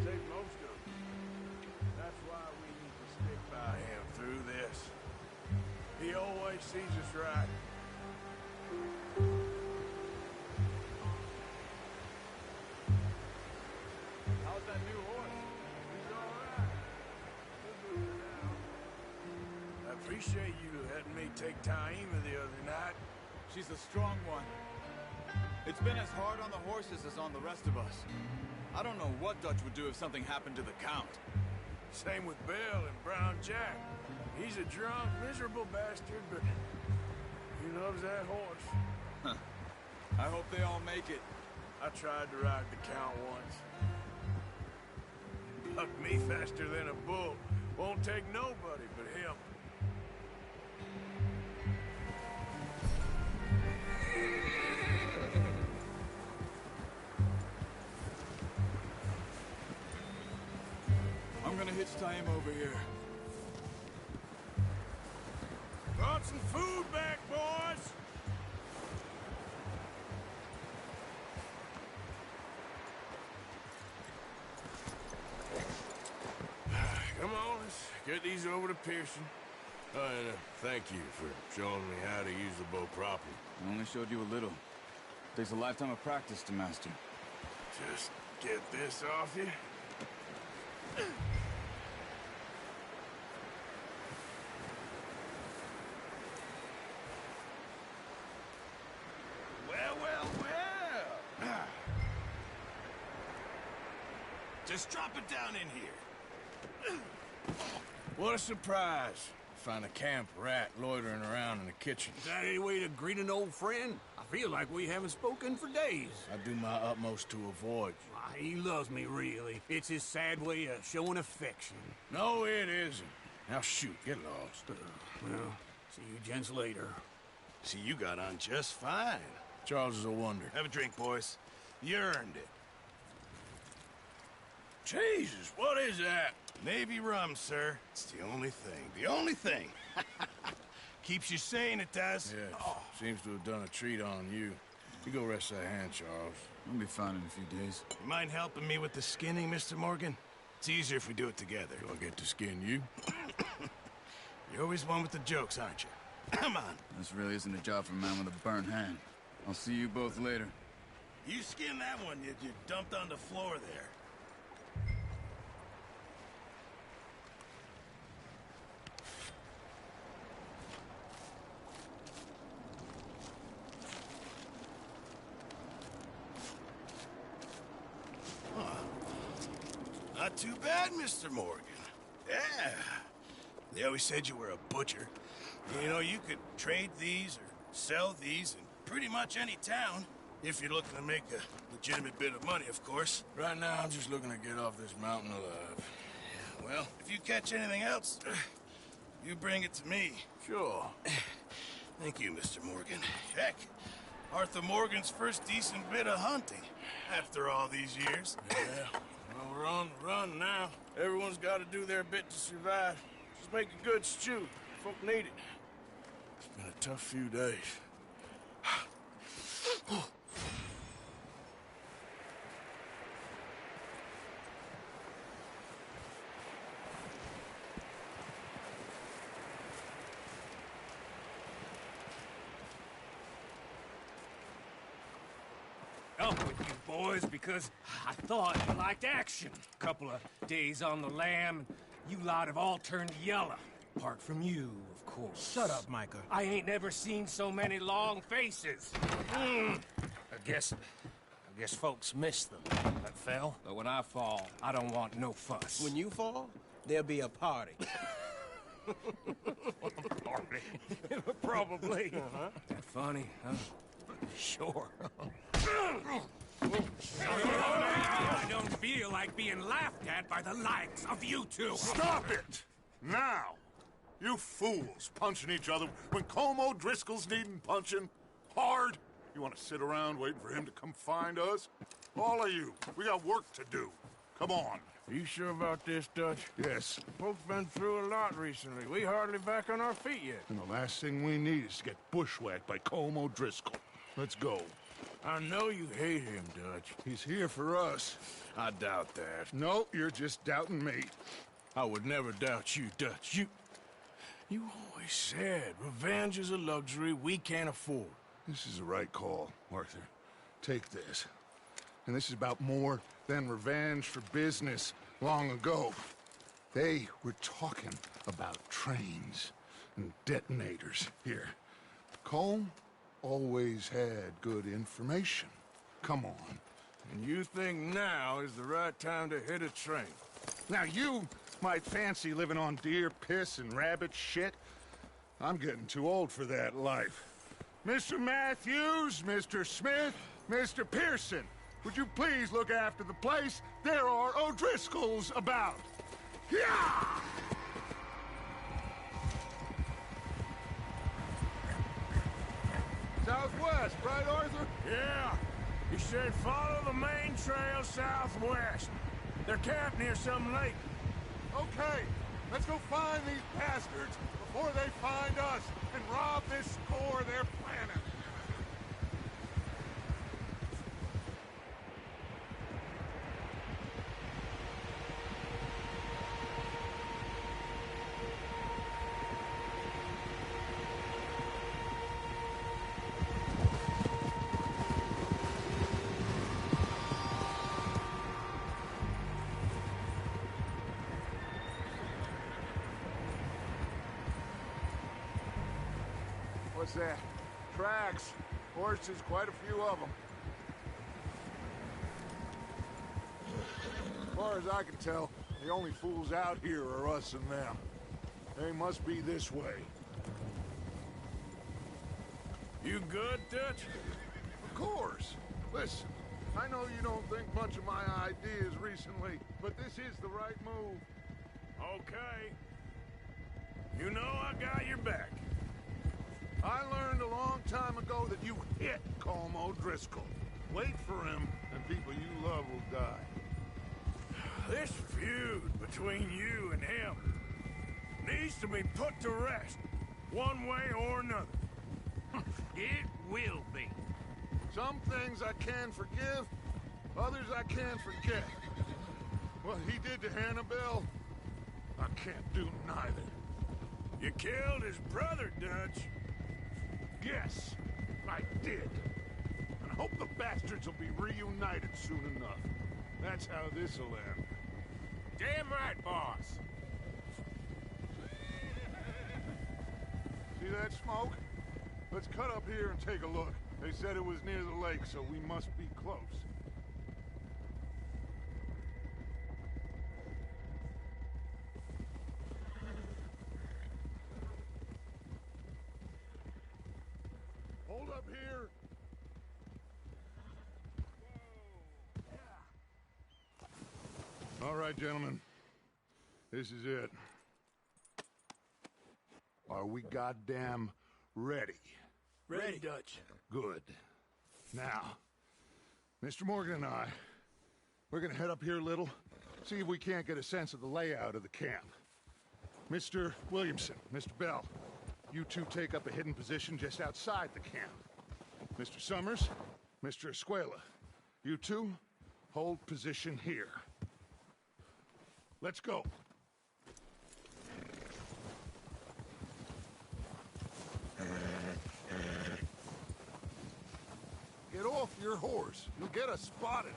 Saved most of them. That's why we need to stick by him through this. He always sees us right. How's that new horse? He's all right. We'll do it now. I appreciate you letting me take Taima the other night. She's a strong one. It's been as hard on the horses as on the rest of us. I don't know what Dutch would do if something happened to the Count. Same with Bill and Brown Jack. He's a drunk, miserable bastard, but he loves that horse. Huh. I hope they all make it. I tried to ride the Count once. Bucked me faster than a bull. Won't take nobody but him. I'm gonna hitch-tie him over here. Brought some food back, boys! Come on, let's get these over to Pearson. Oh, and thank you for showing me how to use the bow properly. I only showed you a little. Takes a lifetime of practice to master. Just get this off you. Well. Just drop it down in here. What a surprise. Find a camp rat loitering around in the kitchen. Is that any way to greet an old friend? I feel like we haven't spoken for days. I do my utmost to avoid you. Why, he loves me, really. It's his sad way of showing affection. No, it isn't. Now shoot, get lost. Well, see you gents later. See, you got on just fine. Charles is a wonder. Have a drink, boys. You earned it. Jesus, what is that? Navy rum, sir. It's the only thing. The only thing. Keeps you sane, it does. Yeah, seems to have done a treat on you. You go rest that hand, Charles. We'll be fine in a few days. You mind helping me with the skinning, Mr. Morgan? It's easier if we do it together. Do I get to skin you? You're always one with the jokes, aren't you? Come on. This really isn't a job for a man with a burnt hand. I'll see you both later. You skin that one you dumped on the floor there. Not too bad, Mr. Morgan. Yeah. They always said you were a butcher. You know, you could trade these or sell these in pretty much any town. If you're looking to make a legitimate bit of money, of course. Right now, I'm just looking to get off this mountain alive. Well, if you catch anything else, you bring it to me. Sure. Thank you, Mr. Morgan. Heck, Arthur Morgan's first decent bit of hunting after all these years. Yeah. Well, we're on the run now. Everyone's got to do their bit to survive. Just make a good stew. Folk need it. It's been a tough few days. Up with you boys because I thought you liked action. Couple of days on the lam, and you lot have all turned yellow. Apart from you, of course. Shut up, Micah. I ain't never seen so many long faces. I guess folks miss them. That fell. But when I fall, I don't want no fuss. When you fall, there'll be a party. Party? Probably. That funny, huh? Sure. I don't feel like being laughed at by the likes of you two. Stop it! Now! You fools punching each other when Como Driscoll's needing punching hard. You want to sit around waiting for him to come find us? All of you, we got work to do. Come on. Are you sure about this, Dutch? Yes. Folks been through a lot recently. We hardly back on our feet yet. And the last thing we need is to get bushwhacked by Como Driscoll. Let's go. I know you hate him, Dutch. He's here for us. I doubt that. No, you're just doubting me. I would never doubt you, Dutch. You always said revenge is a luxury we can't afford. This is the right call, Arthur. Take this. And this is about more than revenge for business long ago. They were talking about trains and detonators here. Colm always had good information. Come on. And you think now is the right time to hit a train? Now you might fancy living on deer piss and rabbit shit. I'm getting too old for that life. Mr. Matthews, Mr. Smith, Mr. Pearson, would you please look after the place? There are O'Driscolls about. Yeah! Southwest, right, Arthur? Yeah. He said follow the main trail southwest. They're camped near some lake. Okay, let's go find these bastards before they find us and rob this store they're planning. What's that? Tracks. Horses, quite a few of them. As far as I can tell, the only fools out here are us and them. They must be this way. You good, Dutch? Of course. Listen, I know you don't think much of my ideas recently, but this is the right move. Okay. You know I got your back. I learned a long time ago that you hit Colm O'Driscoll. Wait for him, and people you love will die. This feud between you and him needs to be put to rest, one way or another. It will be. Some things I can forgive, others I can't forget. What he did to Annabelle, I can't do neither. You killed his brother, Dutch. Yes, I did. And I hope the bastards will be reunited soon enough. That's how this'll end. Damn right, boss. See that smoke? Let's cut up here and take a look. They said it was near the lake, so we must be close. Hold up here. All right, gentlemen. This is it. Are we goddamn ready? Ready, Dutch. Good. Now, Mr. Morgan and I, we're gonna head up here a little, see if we can't get a sense of the layout of the camp. Mr. Williamson, Mr. Bell, you two take up a hidden position just outside the camp. Mr. Summers, Mr. Escuela, you two hold position here. Let's go. Get off your horse. You'll get us spotted.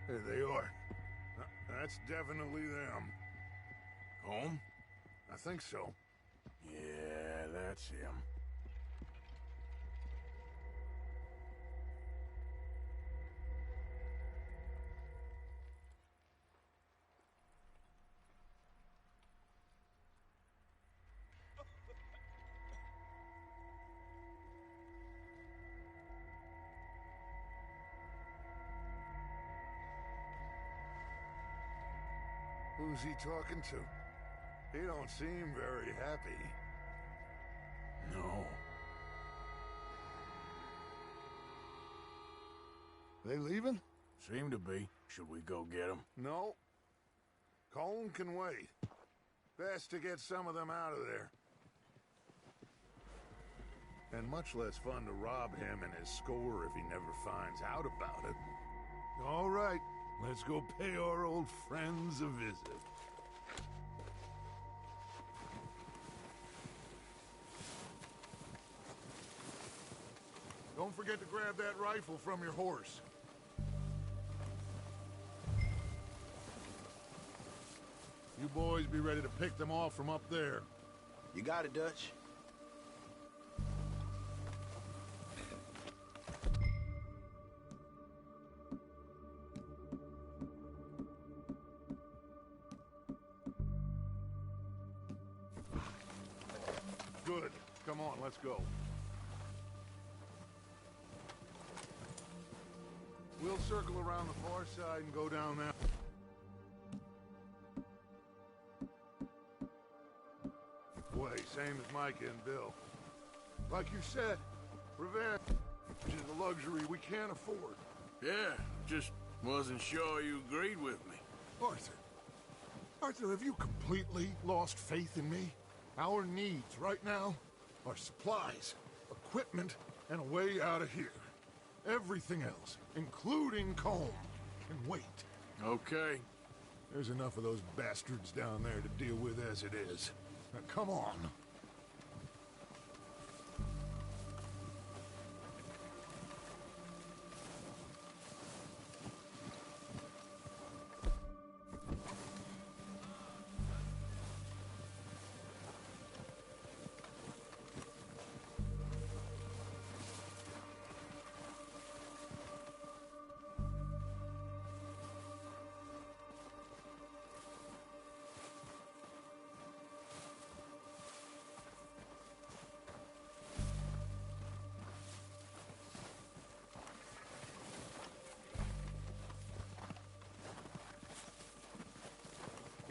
There they are. That's definitely them. Home? I think so. Yeah, that's him. Who's he talking to? He don't seem very happy. No. They leaving? Seem to be. Should we go get them? No. Colm can wait. Best to get some of them out of there. And much less fun to rob him and his score if he never finds out about it. All right, let's go pay our old friends a visit. Don't forget to grab that rifle from your horse. You boys be ready to pick them off from up there. You got it, Dutch. Good. Come on, let's go. We'll circle around the far side and go down that way, same as Micah and Bill. Like you said, revenge is a luxury we can't afford. Yeah, just wasn't sure you agreed with me. Arthur, have you completely lost faith in me? Our needs right now are supplies, equipment, and a way out of here. Everything else, including Colm, can wait. Okay. There's enough of those bastards down there to deal with as it is. Now, come on.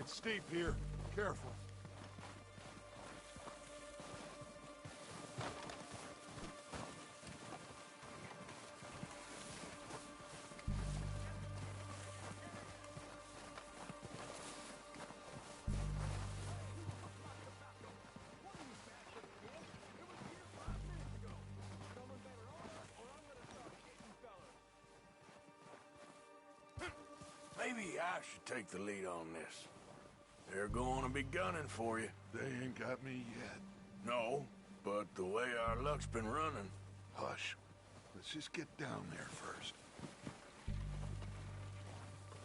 It's steep here. Careful. Maybe I should take the lead on this. They're going to be gunning for you. They ain't got me yet. No, but the way our luck's been running... Hush. Let's just get down there first.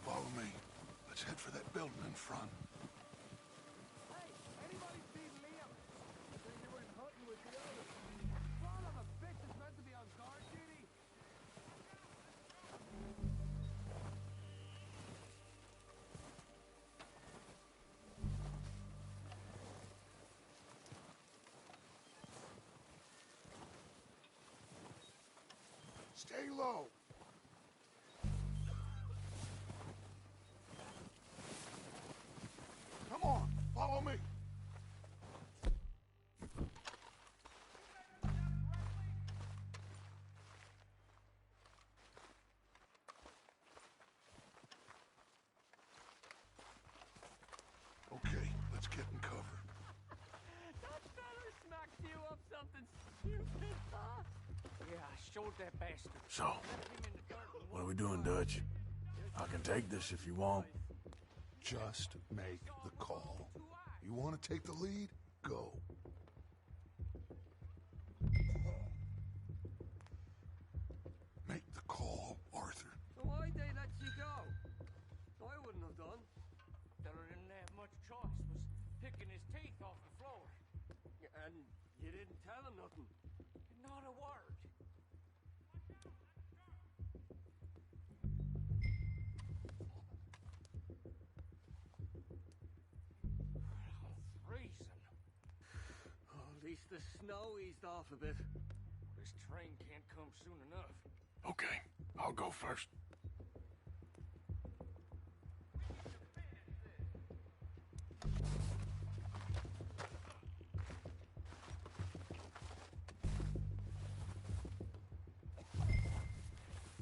Follow me. Let's head for that building in front. Hey, anybody see Liam? Think he went hunting with the others. Son of a bitch is meant to be on guard duty. Stay low. Come on, follow me. Okay, let's get in cover. That fella smacked you up something stupid, huh? Yeah, I showed that bastard. So, what are we doing, Dutch? I can take this if you want. Just make the call. You want to take the lead? Go. Make the call, Arthur. Why'd they let you go? I wouldn't have done. Fella didn't have much choice, was picking his teeth off the floor. And you didn't tell him nothing. Not a word. I'm freezing. Oh, at least the snow eased off a bit. This train can't come soon enough. Okay, I'll go first.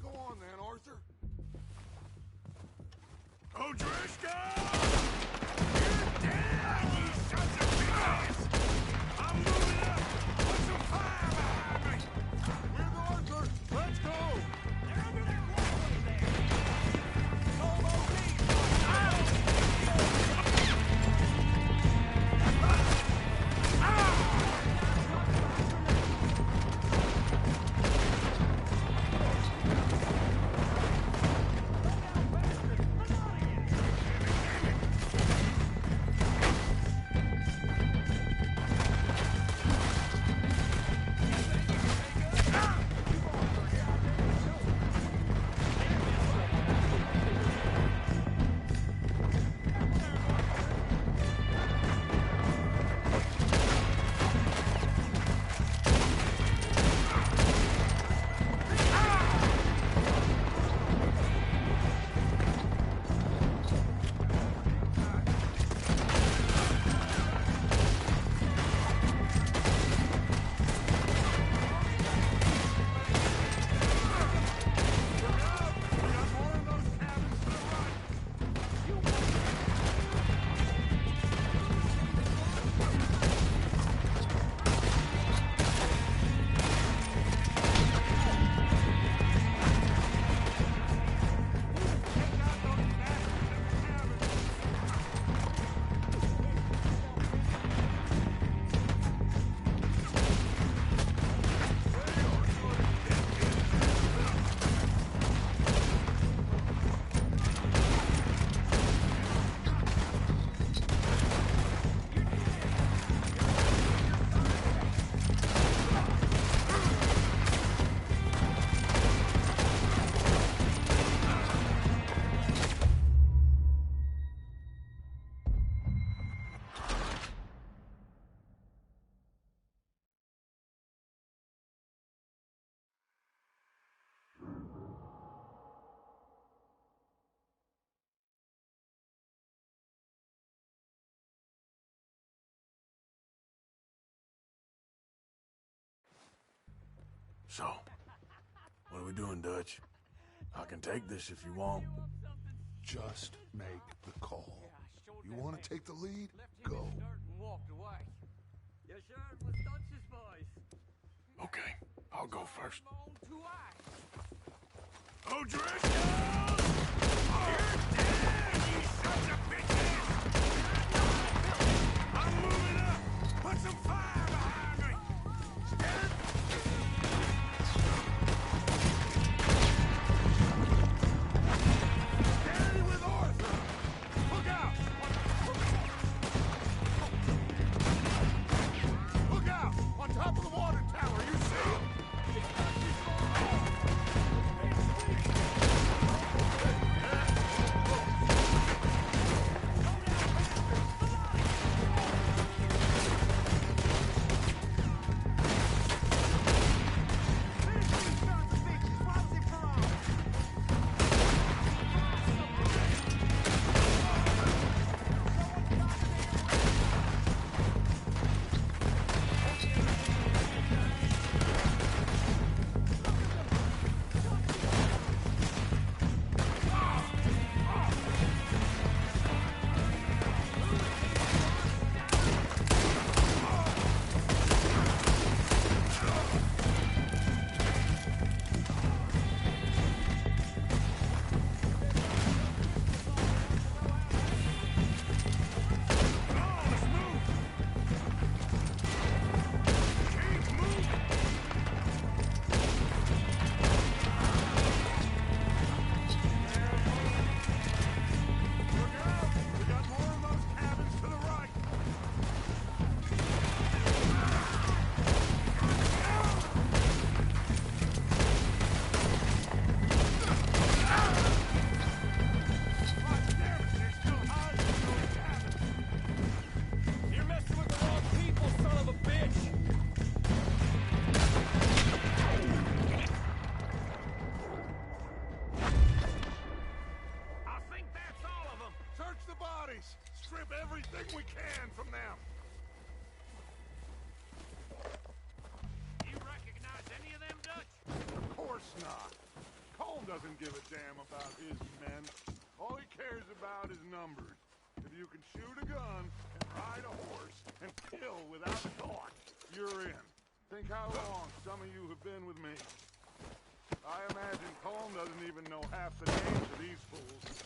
Go on then, Arthur. O'Driscoll! You're dead, you sons of bitches! I'm moving up! Put some fire behind me! With Arthur! Let's go! They're under that wall over there! Solo So, what are we doing, Dutch? I can take this if you want. Just make the call. You want to take the lead? Go. Walked away. Yes, sir. It was Dutch's voice. Okay, I'll go first. O'Driscoll! You're dead, you sons of bitches! I'm moving up! Put some fire behind me! Stand! Stay with Arthur! Look out! Look out! On top of the water tower, you see? Strip everything we can from them! You recognize any of them, Dutch? Of course not. Colm doesn't give a damn about his men. All he cares about is numbers. If you can shoot a gun and ride a horse and kill without thought, you're in. Think how long some of you have been with me. I imagine Colm doesn't even know half the names of these fools.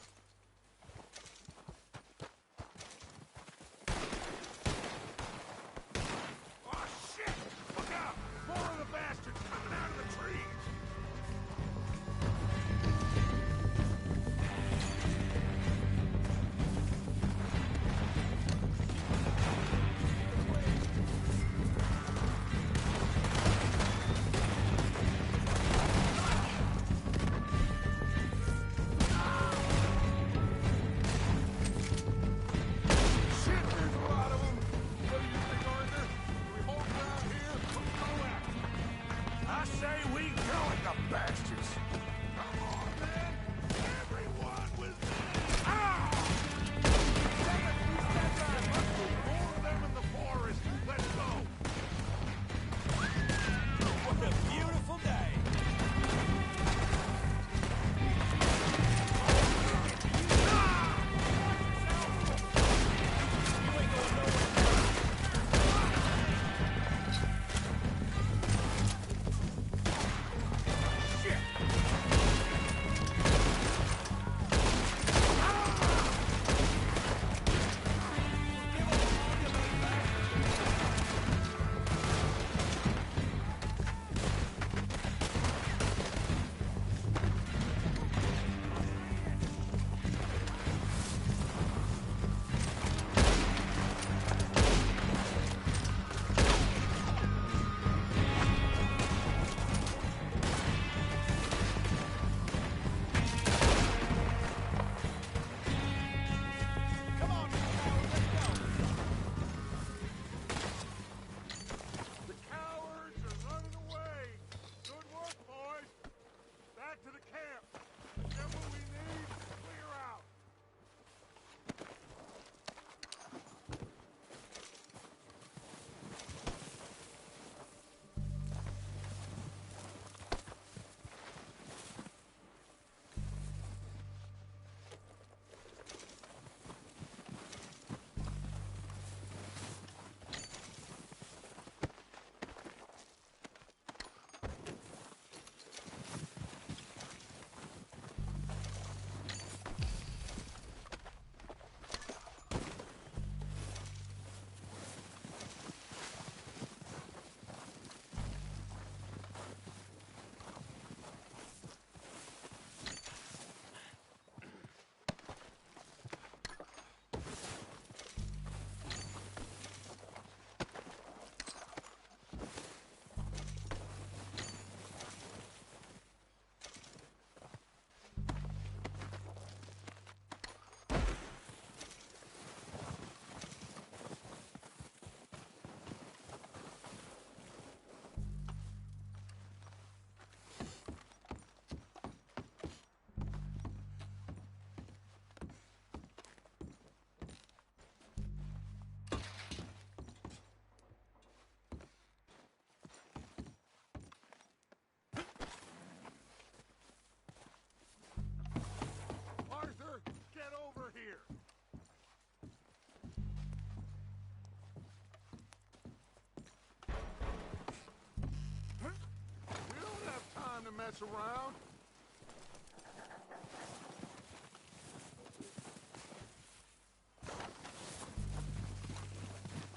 us around?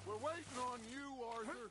We're waiting on you, Arthur.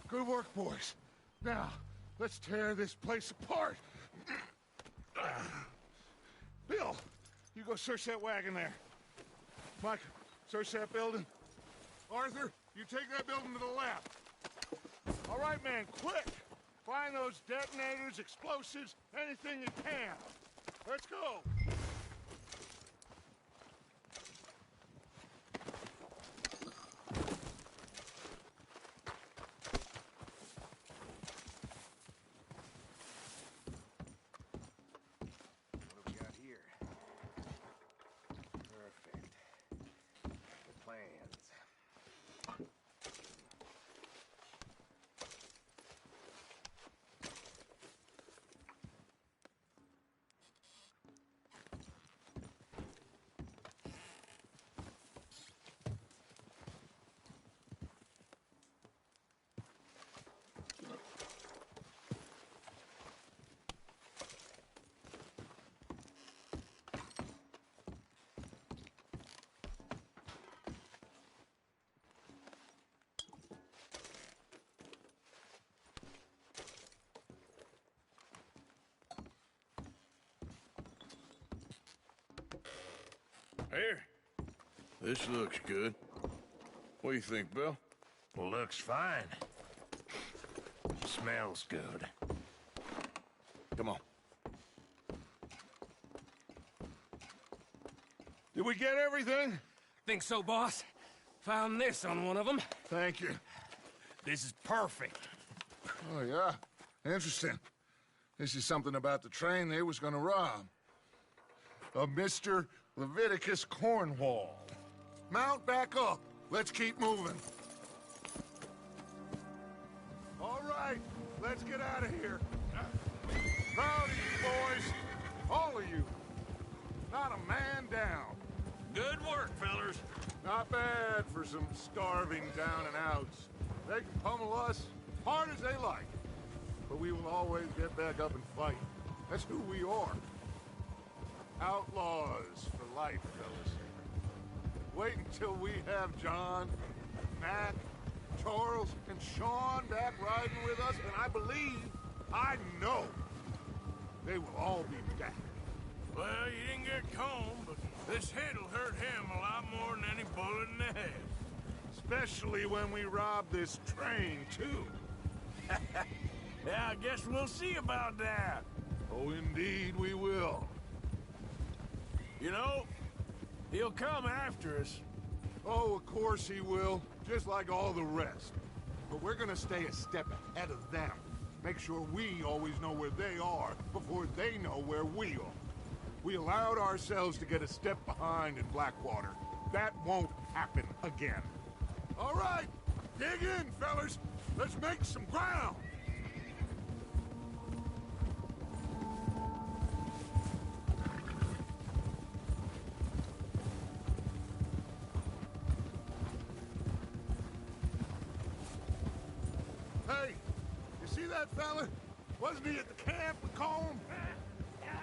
Good work, boys. Now, let's tear this place apart. Bill, you go search that wagon there. Mike, search that building. Arthur, you take that building to the left. All right, man, quick. Find those detonators, explosives, anything you can. Let's go. Here. This looks good. What do you think, Bill? Looks fine. Smells good. Come on. Did we get everything? Think so, boss. Found this on one of them. Thank you. This is perfect. Oh, yeah? Interesting. This is something about the train they was gonna rob. Of Mr. Leviticus Cornwall. Mount back up. Let's keep moving. All right, let's get out of here. Proud of you, boys. All of you. Not a man down. Good work, fellers. Not bad for some starving down and outs. They can pummel us hard as they like. But we will always get back up and fight. That's who we are. Outlaws for life, fellas. Wait until we have John, Mac, Charles, and Sean back riding with us, and I know, they will all be back. Well, you didn't get Combe, but this hit'll hurt him a lot more than any bullet in the head. Especially when we rob this train, too. Yeah, I guess we'll see about that. Oh, indeed we will. You know, He'll come after us. Oh, of course he will, just like all the rest. But we're gonna stay a step ahead of them. Make sure we always know where they are before they know where we are. We allowed ourselves to get a step behind in Blackwater. That won't happen again. All right, dig in, fellas. Let's make some ground. Hey, you see that fella? Wasn't he at the camp with Colm?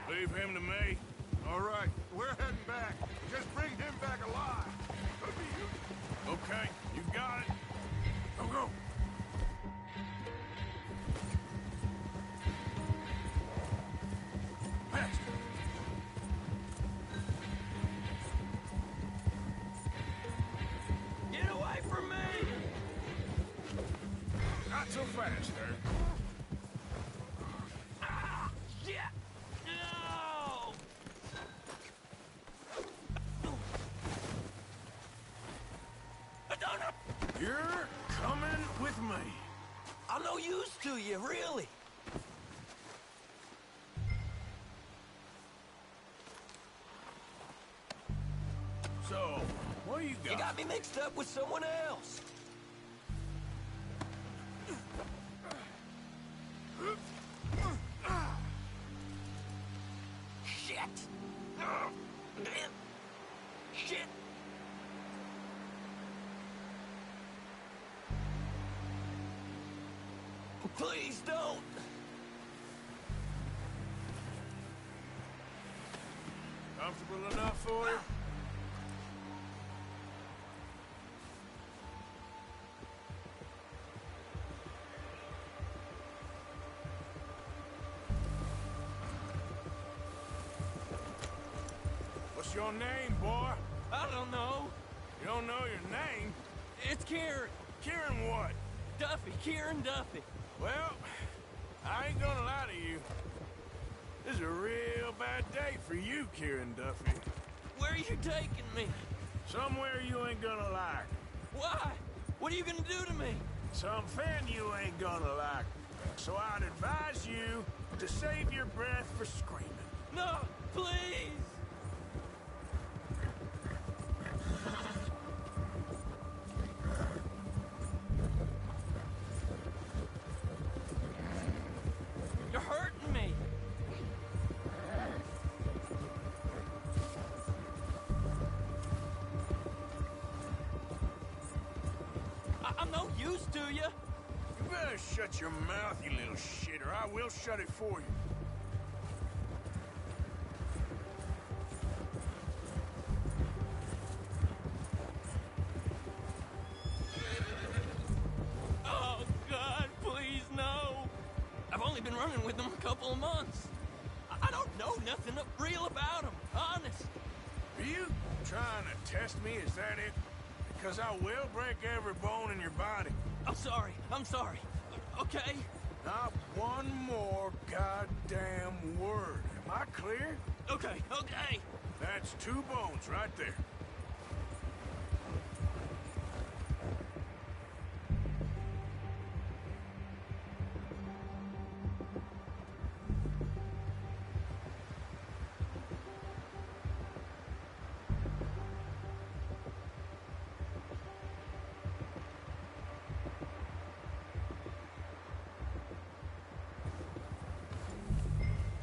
Leave him to me. All right, we're heading back. Just bring him back alive. Could be you. Okay, you got it. Go, go. Fast. Get away from me! Not so fast, sir. Ah! Shit! No! I don't know. You're coming with me. I'm no use to you, really. So, what do you got? You got me mixed up with someone else. Shit! Shit! Please don't! Comfortable enough for you? What's your name, boy? I don't know. You don't know your name? It's Kieran. Kieran what? Duffy. Kieran Duffy. Well, I ain't gonna lie to you. This is a real bad day for you, Kieran Duffy. Where are you taking me? Somewhere you ain't gonna like. Why? What are you gonna do to me? Something you ain't gonna like. So I'd advise you to save your breath for screaming. No, please! You're hurting me. I'm no use to you. You better shut your mouth, you little shit, or I will shut it for you. Oh, God, please, no. I've only been running with them a couple of months. I don't know nothing real about them, honest. Are you trying to test me? Is that it? Because I will break every bone in your body. I'm sorry. Okay? Not one more goddamn word. Am I clear? Okay. That's 2 bones right there.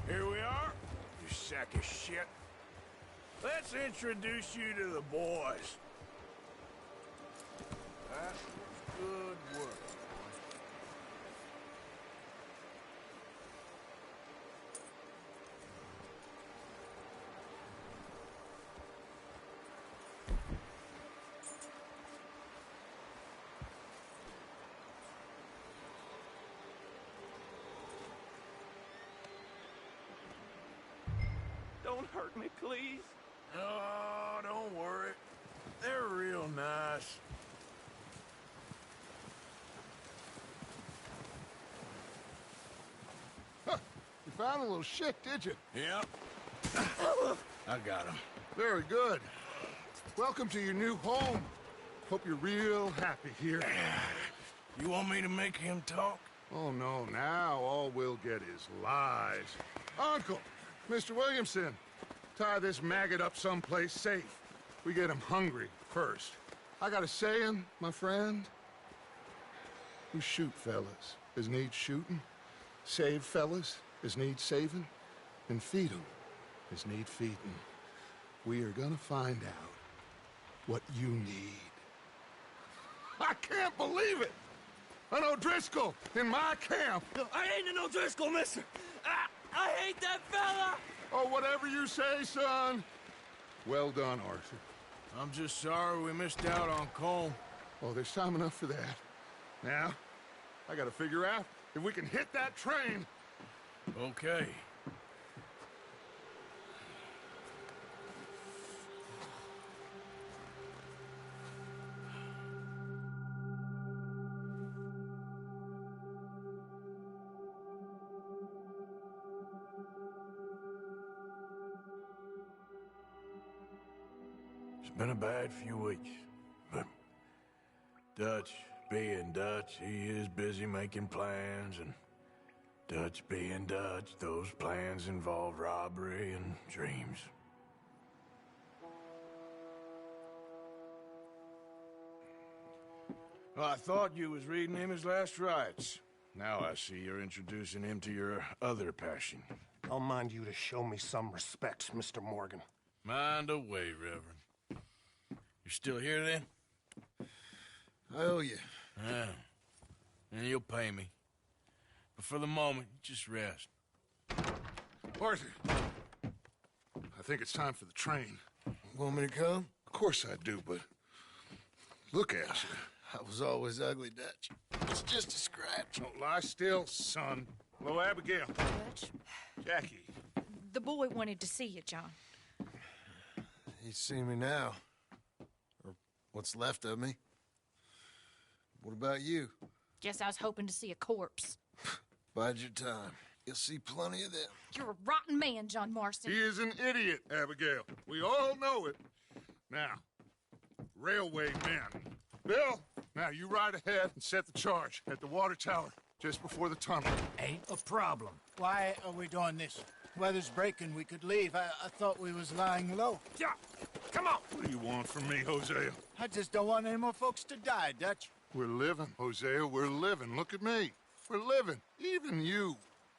Here we are, you sack of shit. Let's introduce you to the boys. That was good work. Don't hurt me, please. Oh, don't worry. They're real nice. Huh. You found a little shit, did you? Yep. I got him. Very good. welcome to your new home. Hope you're real happy here. You want me to make him talk? Oh, no, now all we'll get is lies. Uncle, Mr. Williamson, tie this maggot up someplace safe. We get him hungry first. I got a saying, my friend. We shoot fellas as need shooting, save fellas as need saving, and feed 'em as need feeding. We are gonna find out what you need. I can't believe it! An O'Driscoll in my camp! I ain't an O'Driscoll, mister! I hate that fella! Oh, whatever you say, son. Well done, Arthur. I'm just sorry we missed out on Colm. Oh, there's time enough for that. Now, I gotta figure out if we can hit that train. Okay. It's been a bad few weeks, but Dutch being Dutch, he is busy making plans, and Dutch being Dutch, those plans involve robbery and dreams. Well, I thought you was reading him his last rites. Now I see you're introducing him to your other passion. I'll mind you to show me some respect, Mr. Morgan. Mind away, Reverend. You still here, then? I owe you. Yeah. And you'll pay me. But for the moment, just rest. Arthur, I think it's time for the train. Want me to come? Of course I do, but look at you. I was always ugly, Dutch. It's just a scratch. Don't lie still, son. Hello, Abigail. Dutch, Jackie. the boy wanted to see you, John. He's seen me now. Or what's left of me. What about you? Guess I was hoping to see a corpse. Bide your time. You'll see plenty of them. You're a rotten man, John Marston. He is an idiot, Abigail. We all know it. Now, railway men. Bill, now you ride ahead and set the charge at the water tower just before the tunnel. Ain't a problem. Why are we doing this? Weather's breaking, we could leave. I thought we was lying low. Yeah, come on. What do you want from me, Hosea? I just don't want any more folks to die, Dutch. We're living, Hosea, we're living. Look at me. We're living, even you.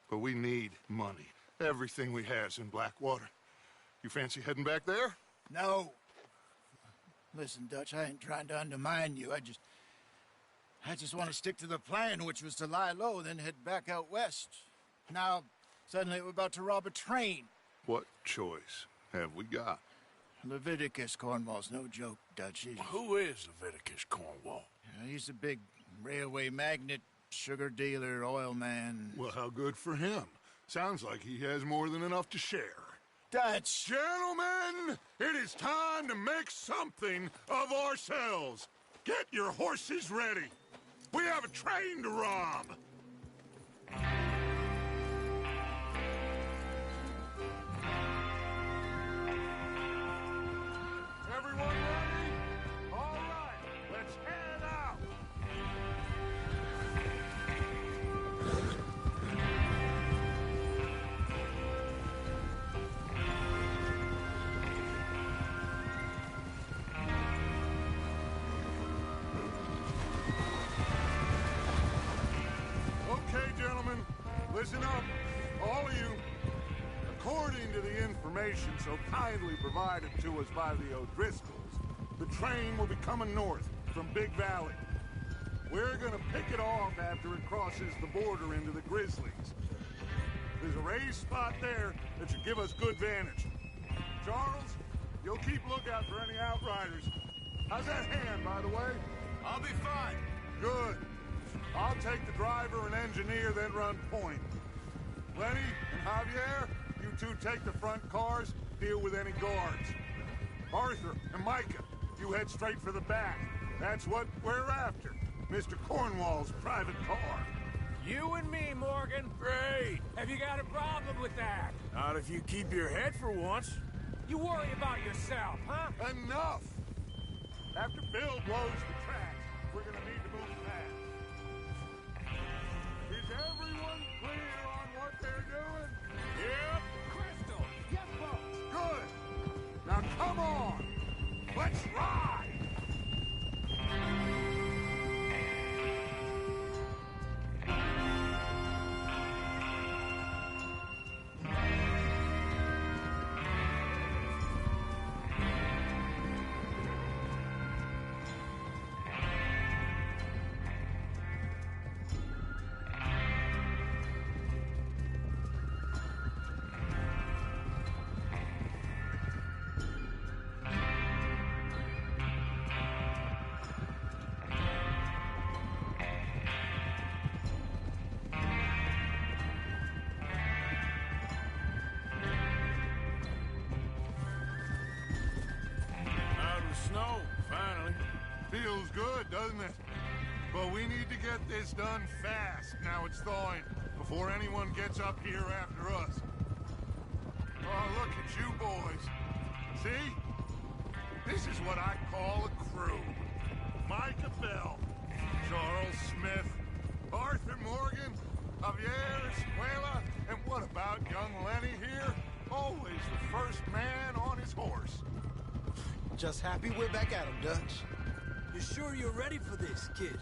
But we need money. Everything we has in Blackwater. You fancy heading back there? No. Listen, Dutch, I ain't trying to undermine you. I just want to stick to the plan, which was to lie low, then head back out west. Now, suddenly we're about to rob a train. What choice have we got? Leviticus Cornwall's no joke, Dutch. Who is Leviticus Cornwall? He's a big railway magnate, sugar dealer, oil man. Well, how good for him. Sounds like he has more than enough to share. Dutch! Gentlemen, it is time to make something of ourselves. Get your horses ready. We have a train to rob. Everyone ready? All right, let's head out. Okay, gentlemen, listen up, all of you. According to the information so kindly provided to us by the O'Driscolls, the train will be coming north from Big Valley. We're gonna pick it off after it crosses the border into the Grizzlies. There's a raised spot there that should give us good vantage. Charles, you'll keep lookout for any outriders. How's that hand, by the way? I'll be fine. Good. I'll take the driver and engineer, then run point. Lenny and Javier, you two take the front cars, deal with any guards. Arthur and Micah, you head straight for the back. That's what we're after. Mr. Cornwall's private car. You and me, Morgan. Great. Have you got a problem with that? Not if you keep your head for once. You worry about yourself, huh? Enough! After Bill blows the tracks, we're gonna need to move fast. Is everyone clear on what they're doing? Yep. Crystal. Yes, boss. Good. Now come on. Let's ride. Snow, finally. Feels good, doesn't it? But we need to get this done fast, now it's thawing, before anyone gets up here after us. Oh, look at you boys. See? This is what I call a crew. Micah Bell, Charles Smith, Arthur Morgan, Javier Escuela, and what about young Lenny here? Always the first man on his horse. Just happy we're back at him, Dutch. You sure you're ready for this, kid?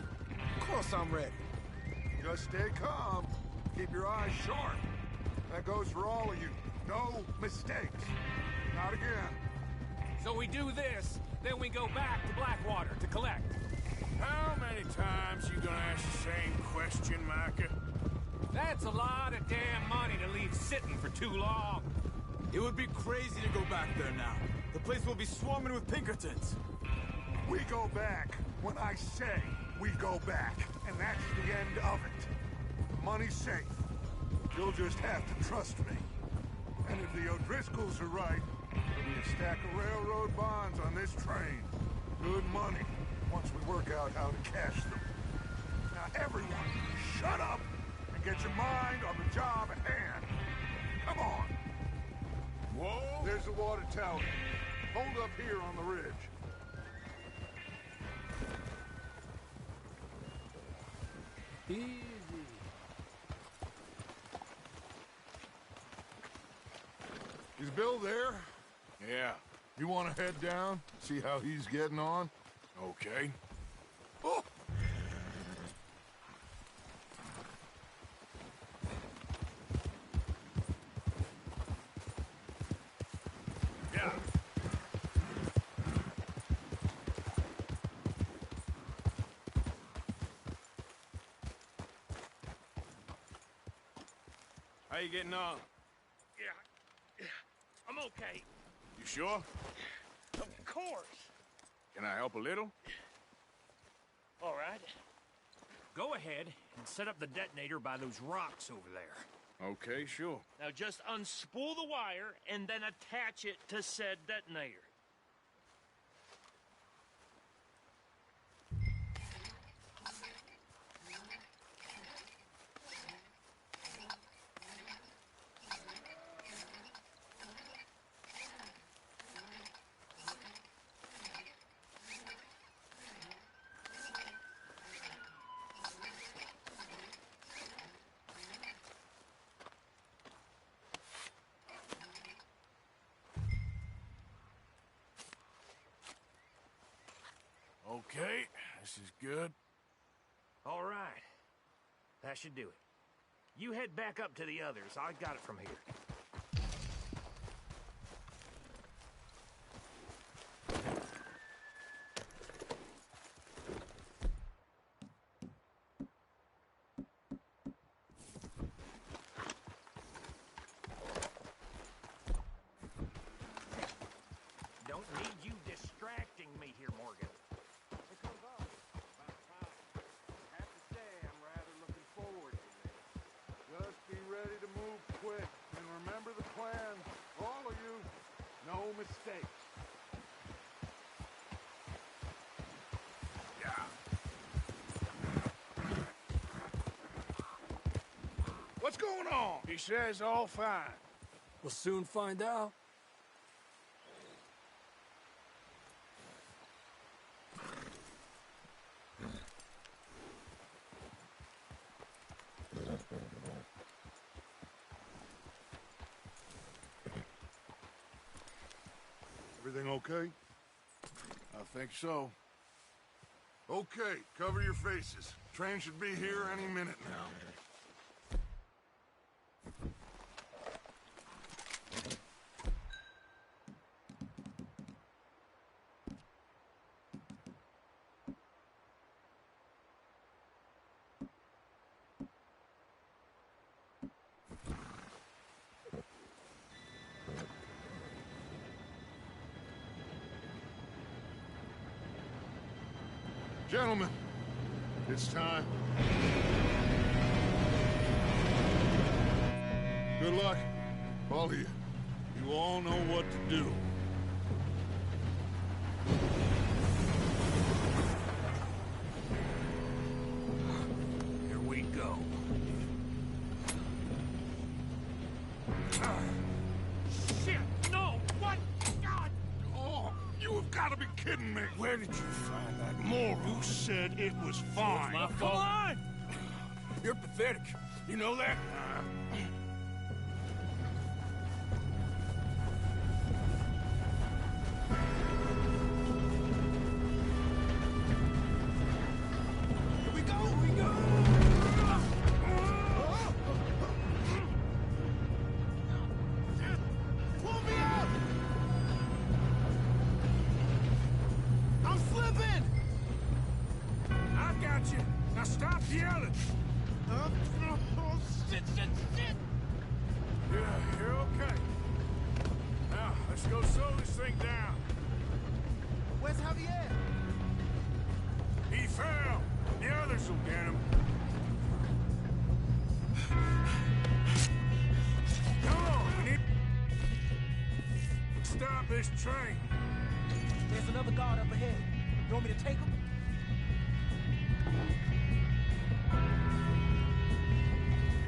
Of course I'm ready. Just stay calm. Keep your eyes sharp. That goes for all of you. No mistakes. Not again. So we do this, then we go back to Blackwater to collect. How many times you gonna ask the same question, Micah? That's a lot of damn money to leave sitting for too long. It would be crazy to go back there now. The place will be swarming with Pinkertons. We go back when I say we go back, and that's the end of it. The money's safe. You'll just have to trust me. And if the O'Driscolls are right, there'll be a stack of railroad bonds on this train. Good money, once we work out how to cash them. Now everyone, shut up and get your mind on the job at hand. Come on. Whoa! There's the water tower. Hold up here on the ridge. Easy. Is Bill there? Yeah. You want to head down? See how he's getting on? Okay. Oh! Yeah. How you getting on? Yeah, I'm okay. You sure? Of course. Can I help a little? All right. Go ahead and set up the detonator by those rocks over there. Okay, sure. Now just unspool the wire and then attach it to said detonator. Okay, this is good. All right. That should do it. You head back up to the others. I got it from here. Don't need you distracting me here, Morgan. Here comes up. About time. I have to say, I'm rather looking forward to this. Just be ready to move quick. And remember the plan. All of you, no mistakes. Yeah. What's going on? He says all fine. We'll soon find out. okay? I think so. Okay, cover your faces. Train should be here any minute now. Gentlemen, it's time. Good luck, all of you. You all know what to do. Here we go. Shit, no! What? God! Oh, you have got to be kidding me! Where did you find that moron? You said it was fine. My fault. Come on! You're pathetic. You know that? Here we go! Here we go! Pull me out! I'm slipping! I got you. Now stop yelling. Oh, shit, shit, shit! Yeah, you're okay. Now, let's go slow this thing down. Where's Javier? He fell. The others will get him. Come on, we need to stop this train. There's another guard up ahead. You want me to take him?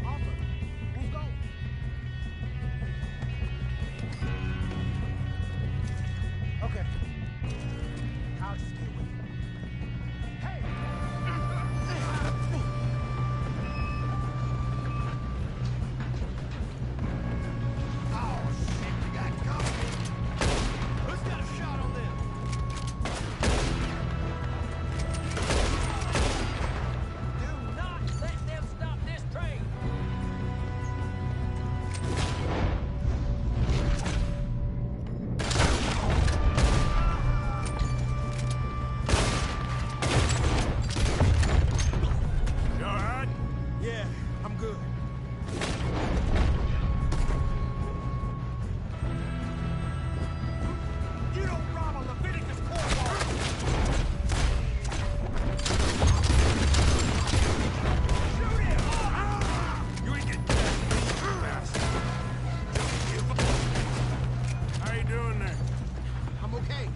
Arthur, who's going? Okay. I'll just get with you. Hey! Oh, shit, we got company. Who's got a shot on them? Do not let them stop this train! You all right? Yeah, I'm good. You don't rob a Leviticus court. Shoot him! You ain't getting bastard. How you doing there? I'm okay.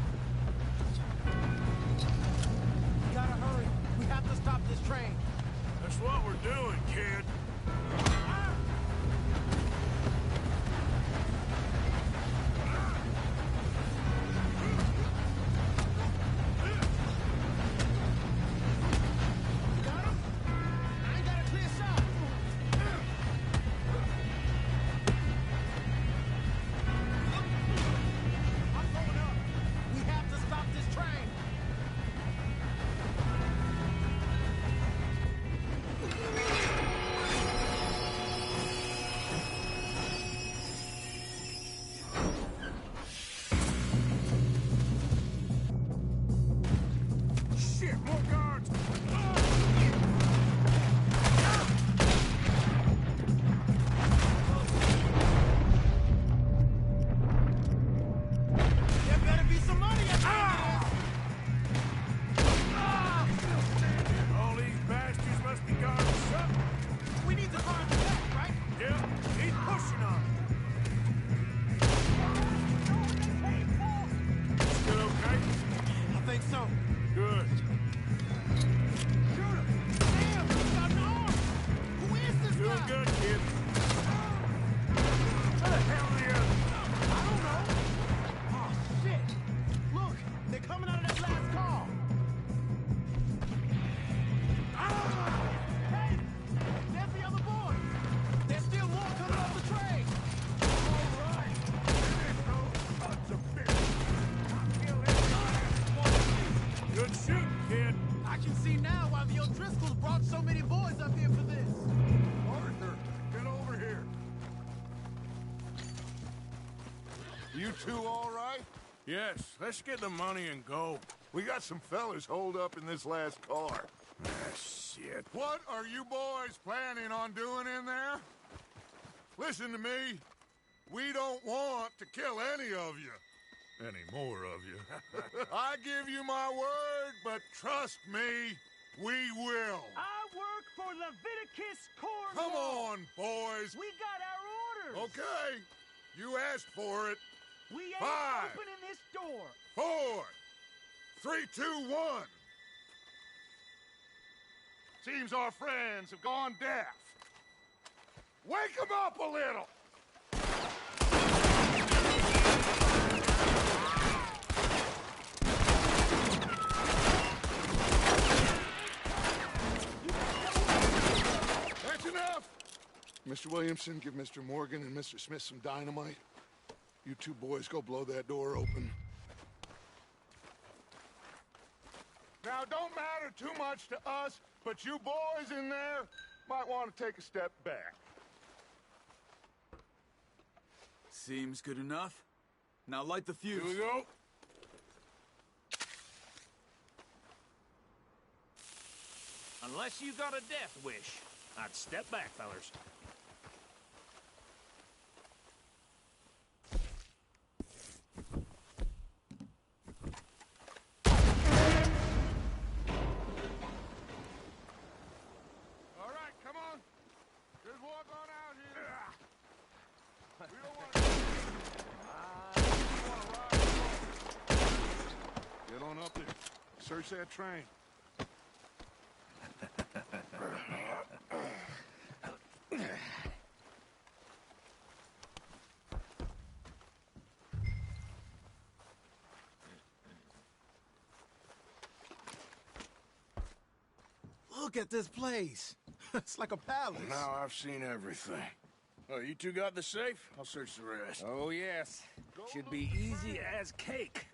We gotta hurry. We have to stop this train. That's what we're doing, kid. Got him? I ain't got a clear shot. I'm going up. We have to stop this train. Driscoll's brought so many boys up here for this. Arthur, get over here. You two all right? Yes, let's get the money and go. We got some fellas holed up in this last car. Ah, shit. What are you boys planning on doing in there? Listen to me. We don't want to kill any of you. Any more of you. I give you my word, but trust me, we will. I work for Leviticus Corps. Come on, boys. We got our orders. Okay. You asked for it. We ain't 5, opening this door. 4, 3, 2, 1. Seems our friends have gone deaf. Wake them up a little. That's enough. Mr. Williamson, give Mr. Morgan and Mr. Smith some dynamite. You two boys go blow that door open. Now, don't matter too much to us, but you boys in there might want to take a step back. Seems good enough. Now light the fuse. Here we go. Unless you got a death wish, I'd step back, fellers. All right, come on. Just walk on out here. We don't want to... Get on up there. Search that train. Look at this place. It's like a palace. Now I've seen everything. Oh, you two got the safe? I'll search the rest. Oh, yes. Should be easy as cake.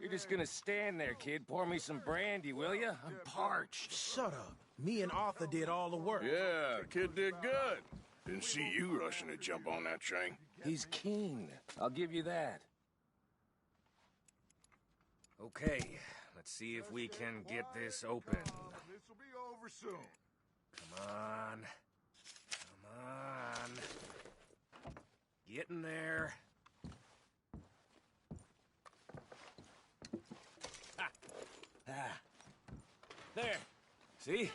You're just gonna stand there, kid. Pour me some brandy, will you? I'm parched. Shut up. Me and Arthur did all the work. Yeah, the kid did good. Didn't see you rushing to jump on that train. He's keen. I'll give you that. Okay, let's see if we can get this open. This will be over soon. Come on. Come on. Get in there. Ah. There. See?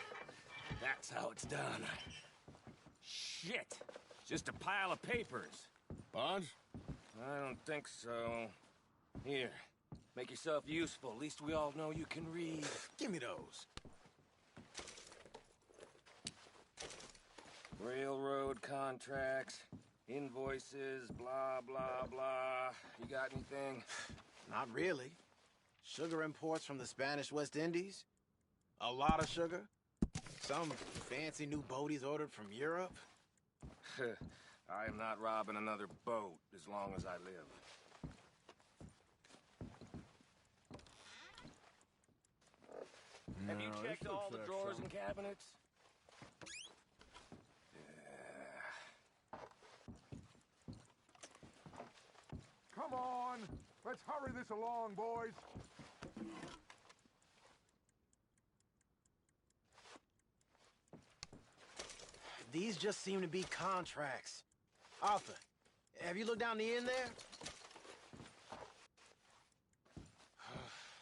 That's how it's done. Shit. Just a pile of papers. Bonds? I don't think so. Here. Make yourself useful. At least we all know you can read. Give me those. Railroad contracts, invoices, blah, blah, blah. You got anything? Not really. Sugar imports from the Spanish West Indies. A lot of sugar. Some fancy new boat he's ordered from Europe. I am not robbing another boat as long as I live. Have you checked all the drawers and cabinets? Come on. Let's hurry this along, boys. These just seem to be contracts. Arthur, have you looked down the end there?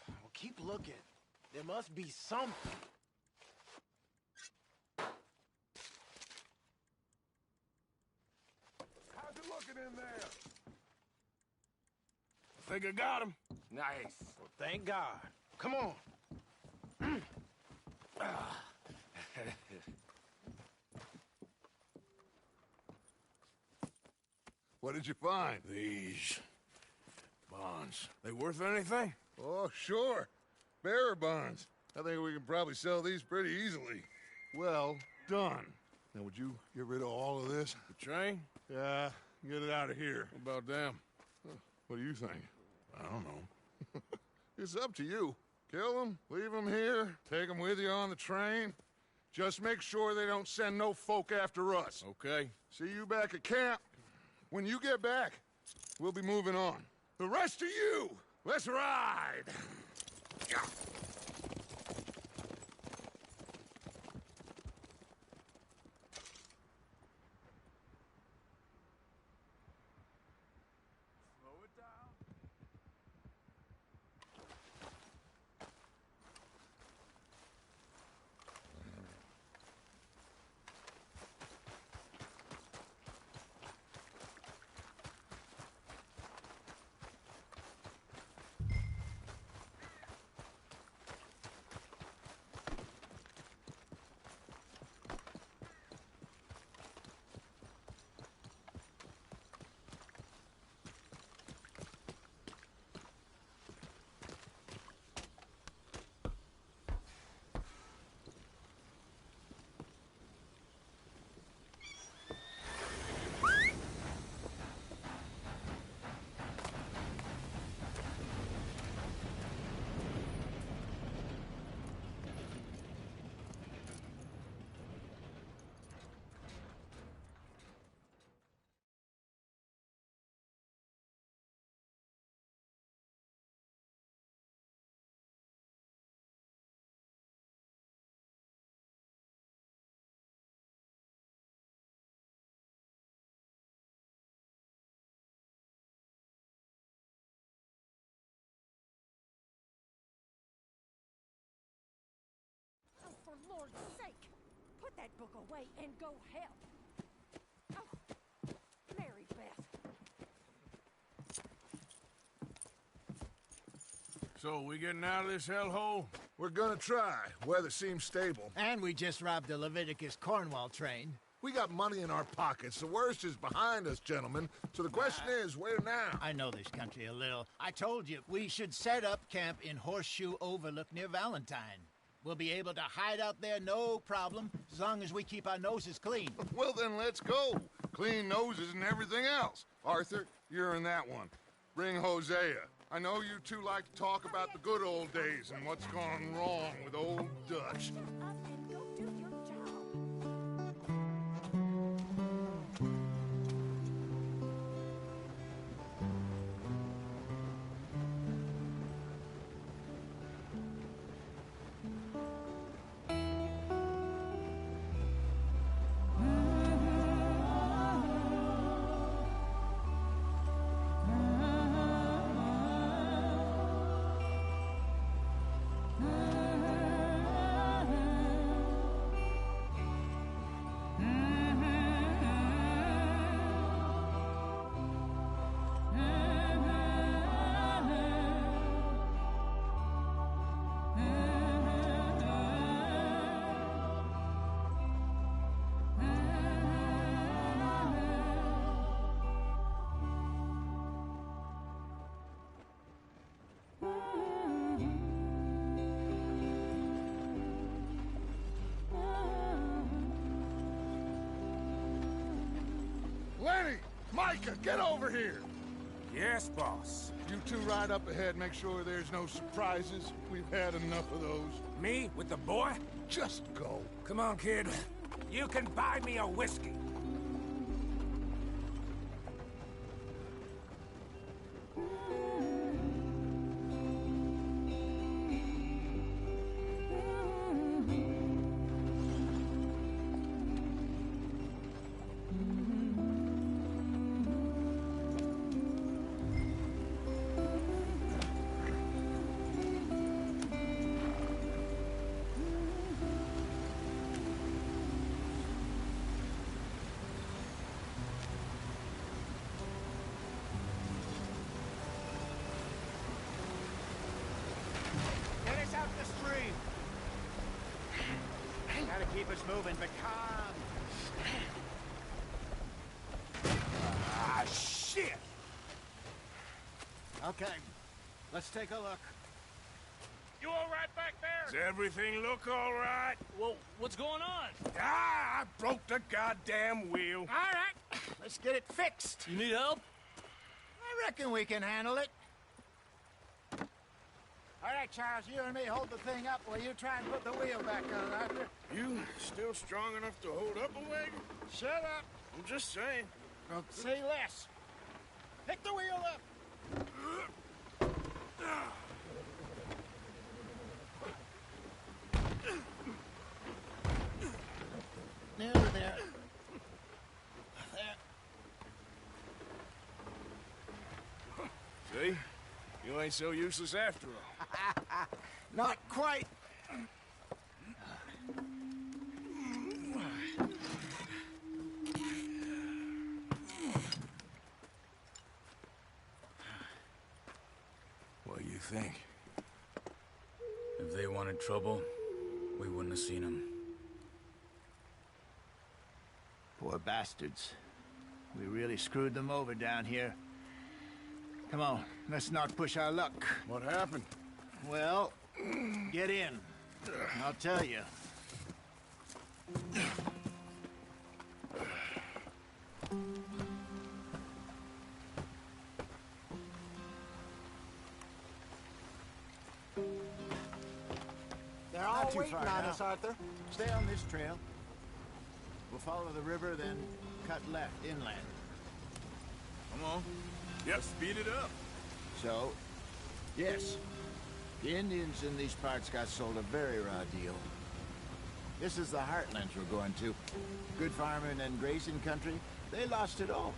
Well, keep looking. There must be something. How's it looking in there? I think I got him. Nice. Well, thank God. Come on. What did you find? These bonds. They worth anything? Oh, sure. Bearer bonds. I think we can probably sell these pretty easily. Well done. Now, would you get rid of all of this? The train? Yeah, get it out of here. What about them? What do you think? I don't know. It's up to you. Kill them, leave them here, take them with you on the train. Just make sure they don't send no folk after us. Okay. See you back at camp. When you get back, we'll be moving on. The rest of you, let's ride! For Lord's sake, put that book away and go help. Oh, Mary Beth. So, we getting out of this hellhole? We're gonna try. Weather seems stable. And we just robbed a Leviticus Cornwall train. We got money in our pockets. The worst is behind us, gentlemen. So the question is, where now? I know this country a little. I told you, we should set up camp in Horseshoe Overlook near Valentine. We'll be able to hide out there, no problem, as long as we keep our noses clean. Well, then let's go. Clean noses and everything else. Arthur, you're in that one. Bring Hosea. I know you two like to talk about the good old days and what's gone wrong with old Dutch. Up and go do your job. Lenny! Micah, get over here! Yes, boss. You two ride up ahead, make sure there's no surprises. We've had enough of those. Me with the boy? Just go. Come on, kid. You can buy me a whiskey. Get us out the stream. Gotta keep us moving, but calm. Ah, shit! Okay, let's take a look. You all right back there? Does everything look all right? Well, what's going on? Ah, I broke the goddamn wheel. All right, let's get it fixed. You need help? I reckon we can handle it. All right, Charles, you and me hold the thing up while you try and put the wheel back on, Arthur. You still strong enough to hold up a wagon? Shut up. I'm just saying. Don't say less. Pick the wheel up. Nearly there. See? You ain't so useless after all. Not quite. What do you think? If they wanted trouble, we wouldn't have seen them. Poor bastards. We really screwed them over down here. Come on, let's not push our luck. What happened? Well, get in. I'll tell you. They're all waiting on us, Arthur. Stay on this trail. We'll follow the river, then cut left inland. Come on. Yep, speed it up. So, yes, the Indians in these parts got sold a very raw deal. This is the heartlands we're going to. Good farming and grazing country, they lost it all.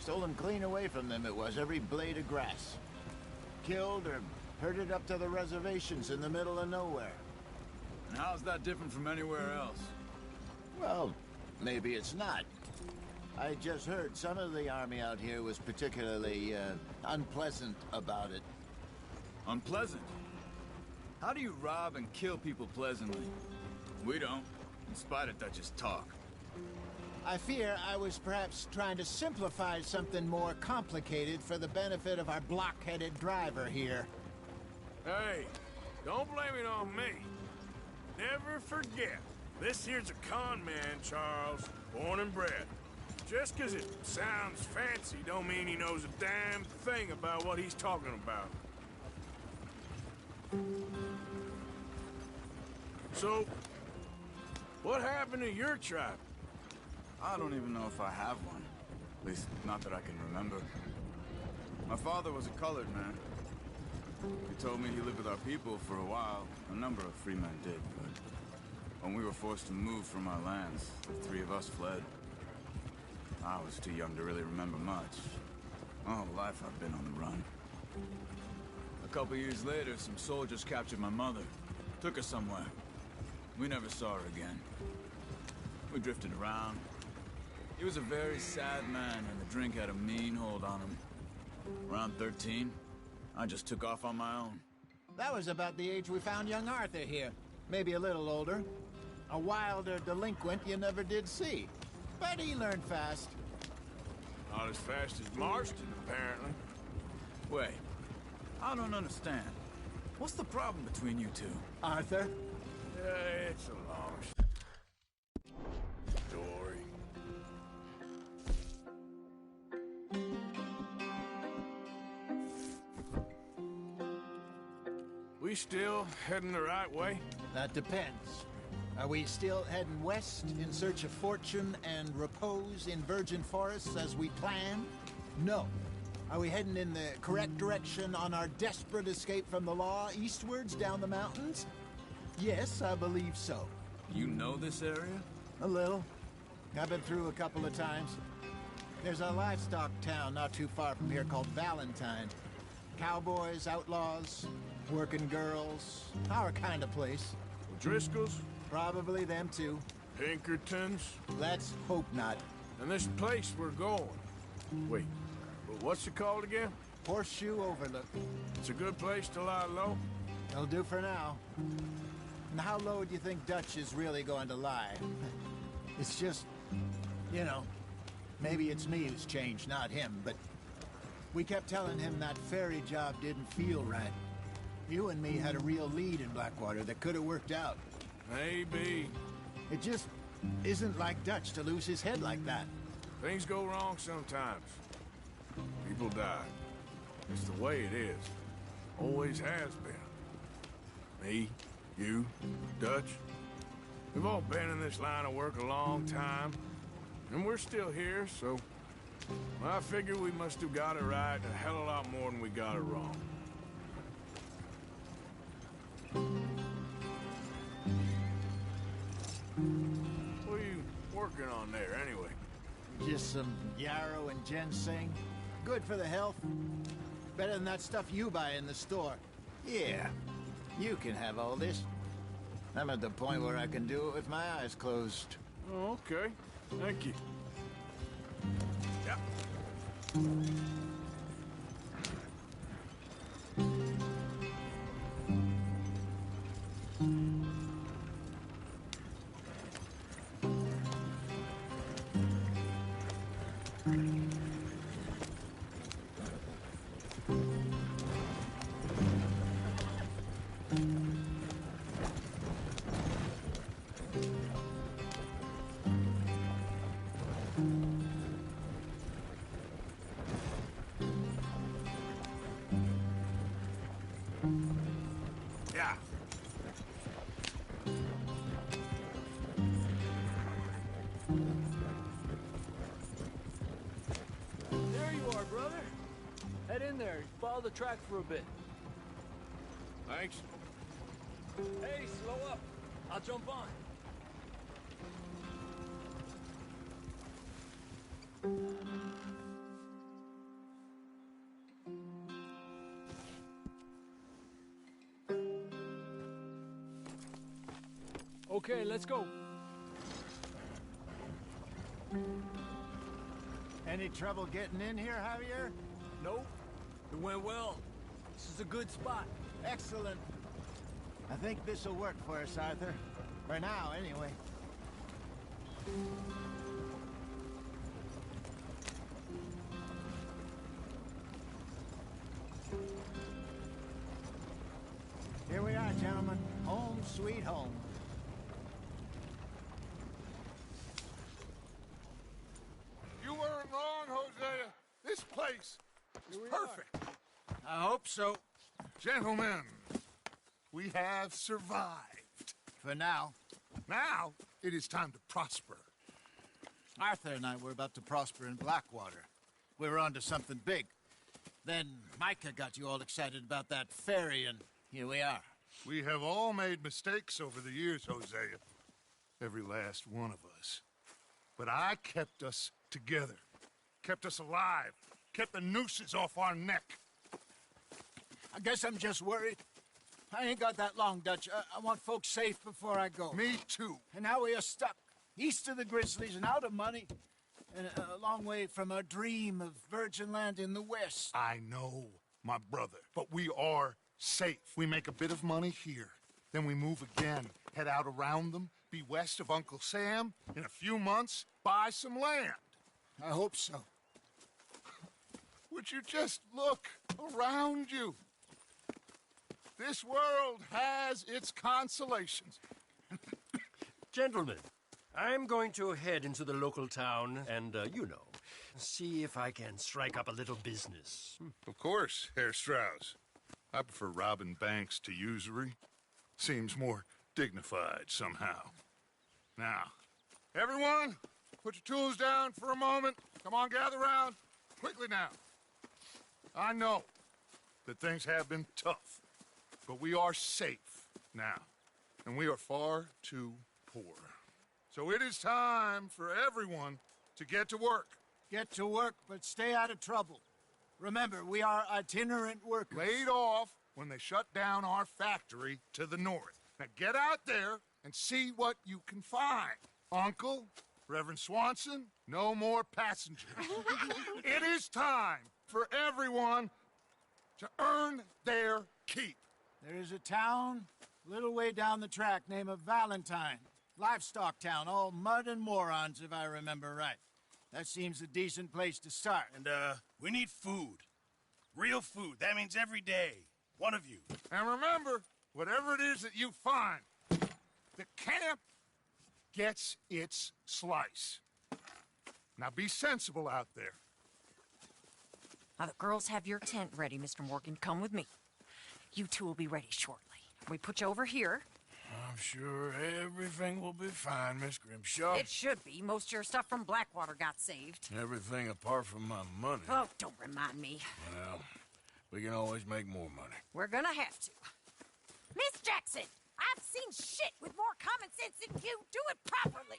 Stolen clean away from them it was, every blade of grass. Killed or herded up to the reservations in the middle of nowhere. And how's that different from anywhere else? Well, maybe it's not. I just heard some of the army out here was particularly unpleasant about it. Unpleasant? How do you rob and kill people pleasantly? We don't, in spite of Dutch's talk. I fear I was perhaps trying to simplify something more complicated for the benefit of our block-headed driver here. Hey, don't blame it on me. Never forget, this here's a con man, Charles, born and bred. Just 'cause it sounds fancy don't mean he knows a damn thing about what he's talking about. So, what happened to your tribe? I don't even know if I have one. At least, not that I can remember. My father was a colored man. He told me he lived with our people for a while. A number of free men did, but when we were forced to move from our lands, the three of us fled. I was too young to really remember much. My whole life I've been on the run. A couple years later, some soldiers captured my mother. Took her somewhere. We never saw her again. We drifted around. He was a very sad man, and the drink had a mean hold on him. Around 13, I just took off on my own. That was about the age we found young Arthur here. Maybe a little older. A wilder delinquent you never did see. But he learned fast. Not as fast as Marston, apparently. Wait, I don't understand. What's the problem between you two? Arthur? It's a long story. We still heading the right way? That depends. Are we still heading west in search of fortune and repose in virgin forests as we planned? No. Are we heading in the correct direction on our desperate escape from the law eastwards down the mountains? Yes, I believe so. You know this area? A little. I've been through a couple of times. There's a livestock town not too far from here called Valentine. Cowboys, outlaws, working girls, our kind of place. Driscoll's? Probably them too. Pinkertons? Let's hope not. And this place we're going. Wait, what's it called again? Horseshoe Overlook. It's a good place to lie low? It'll do for now. And how low do you think Dutch is really going to lie? It's just, you know, maybe it's me who's changed, not him, but we kept telling him that ferry job didn't feel right. You and me had a real lead in Blackwater that could have worked out. Maybe. It just isn't like Dutch to lose his head like that. Things go wrong sometimes. People die. It's the way it is. Always has been. Me, you, Dutch. We've all been in this line of work a long time, and we're still here, so I figure we must have got it right a hell of a lot more than we got it wrong. What are you working on there, anyway? Just some yarrow and ginseng. Good for the health. Better than that stuff you buy in the store. Yeah, you can have all this. I'm at the point where I can do it with my eyes closed. Oh, okay. Thank you. Yep. Yeah. There you are, brother. Head in there. Follow the track for a bit. Thanks. Hey, slow up. I'll jump on. Okay, let's go. Any trouble getting in here, Javier? Nope. It went well. This is a good spot. Excellent. I think this'll work for us, Arthur. For now, anyway. Here we are, gentlemen. Home sweet home. You weren't wrong, Hosea. This place is perfect. I hope so. Gentlemen, we have survived. For now. Now, it is time to prosper. Arthur and I were about to prosper in Blackwater. We were onto something big. Then Micah got you all excited about that ferry, and here we are. We have all made mistakes over the years, Hosea. Every last one of us. But I kept us together. Kept us alive. Kept the nooses off our neck. I guess I'm just worried. I ain't got that long, Dutch. I want folks safe before I go. Me too. And now we are stuck. East of the Grizzlies and out of money. And a long way from our dream of virgin land in the west. I know, my brother. But we are safe. We make a bit of money here. Then we move again. Head out around them. Be west of Uncle Sam. In a few months, buy some land. I hope so. Would you just look around you? This world has its consolations. Gentlemen, I'm going to head into the local town and, see if I can strike up a little business. Of course, Herr Strauss. I prefer robbing banks to usury. Seems more dignified somehow. Now, everyone, put your tools down for a moment. Come on, gather round. Quickly now. I know that things have been tough, but we are safe now, and we are far too poor. So it is time for everyone to get to work. Get to work, but stay out of trouble. Remember, we are itinerant workers. Laid off when they shut down our factory to the north. Now get out there and see what you can find. Uncle, Reverend Swanson, no more passengers. It is time for everyone to earn their keep. There is a town a little way down the track named Valentine. Livestock town, all mud and morons, if I remember right. That seems a decent place to start. And, we need food. Real food. That means every day. One of you. And remember, whatever it is that you find, the camp gets its slice. Now be sensible out there. Now, the girls have your tent ready, Mr. Morgan. Come with me. You two will be ready shortly. We put you over here. I'm sure everything will be fine, Miss Grimshaw. It should be. Most of your stuff from Blackwater got saved. Everything apart from my money. Oh, don't remind me. Well, we can always make more money. We're gonna have to. Miss Jackson, I've seen shit with more common sense than you. Do it properly.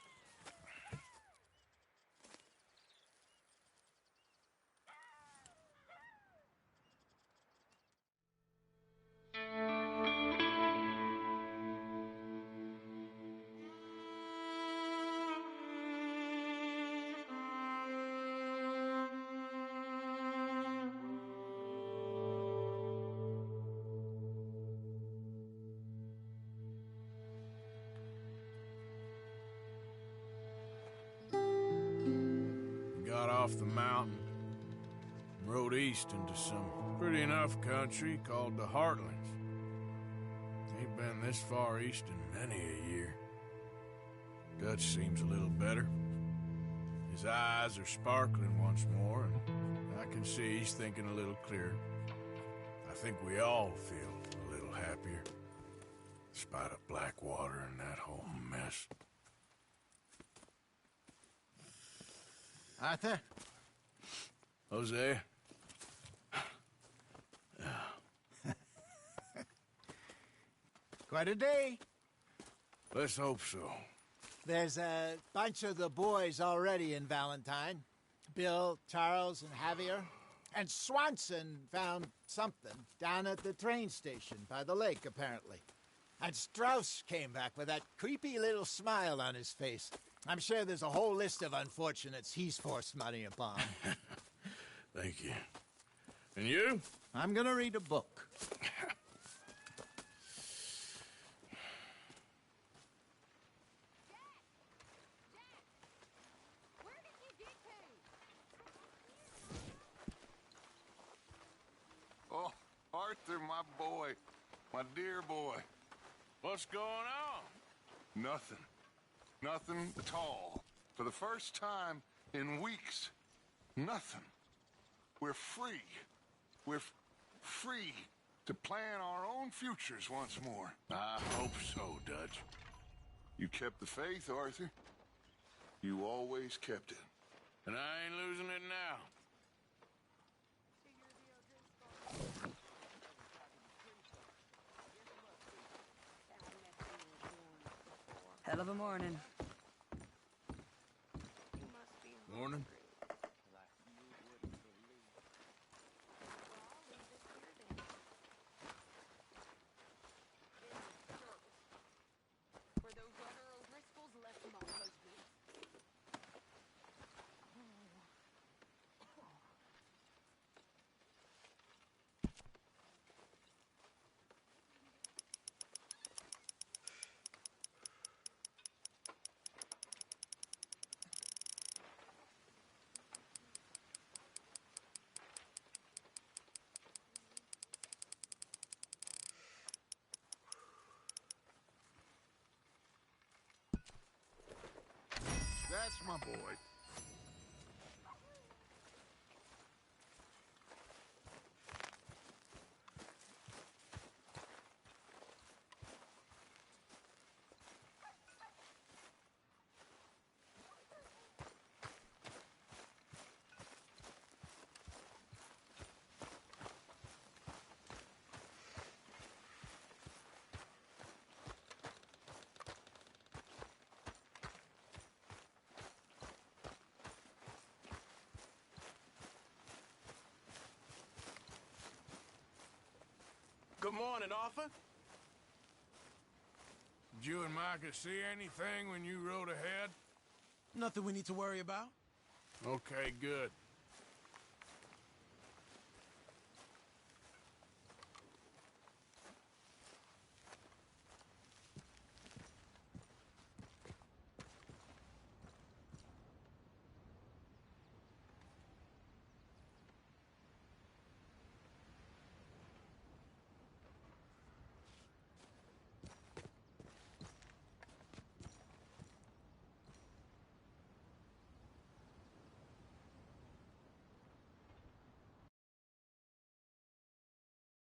Got off the mountain, rode east into some pretty enough country called the Heartlands. Ain't been this far east in many a year. Dutch seems a little better. His eyes are sparkling once more, and I can see he's thinking a little clearer. I think we all feel a little happier, in spite of Blackwater and that whole mess. Arthur? Jose? Quite a day. Let's hope so. There's a bunch of the boys already in Valentine. Bill, Charles, and Javier. And Swanson found something down at the train station by the lake, apparently. And Strauss came back with that creepy little smile on his face. I'm sure there's a whole list of unfortunates he's forced money upon. Thank you. And you? I'm gonna read a book. Oh, Arthur, my boy. My dear boy. What's going on? Nothing. Nothing at all. For the first time in weeks. Nothing. We're free. We're free to plan our own futures once more. I hope so, Dutch. You kept the faith, Arthur. You always kept it. And I ain't losing it now. Hell of a morning. Morning. That's my boy. Good morning, Arthur. Did you and Micah see anything when you rode ahead? Nothing we need to worry about. Okay, good.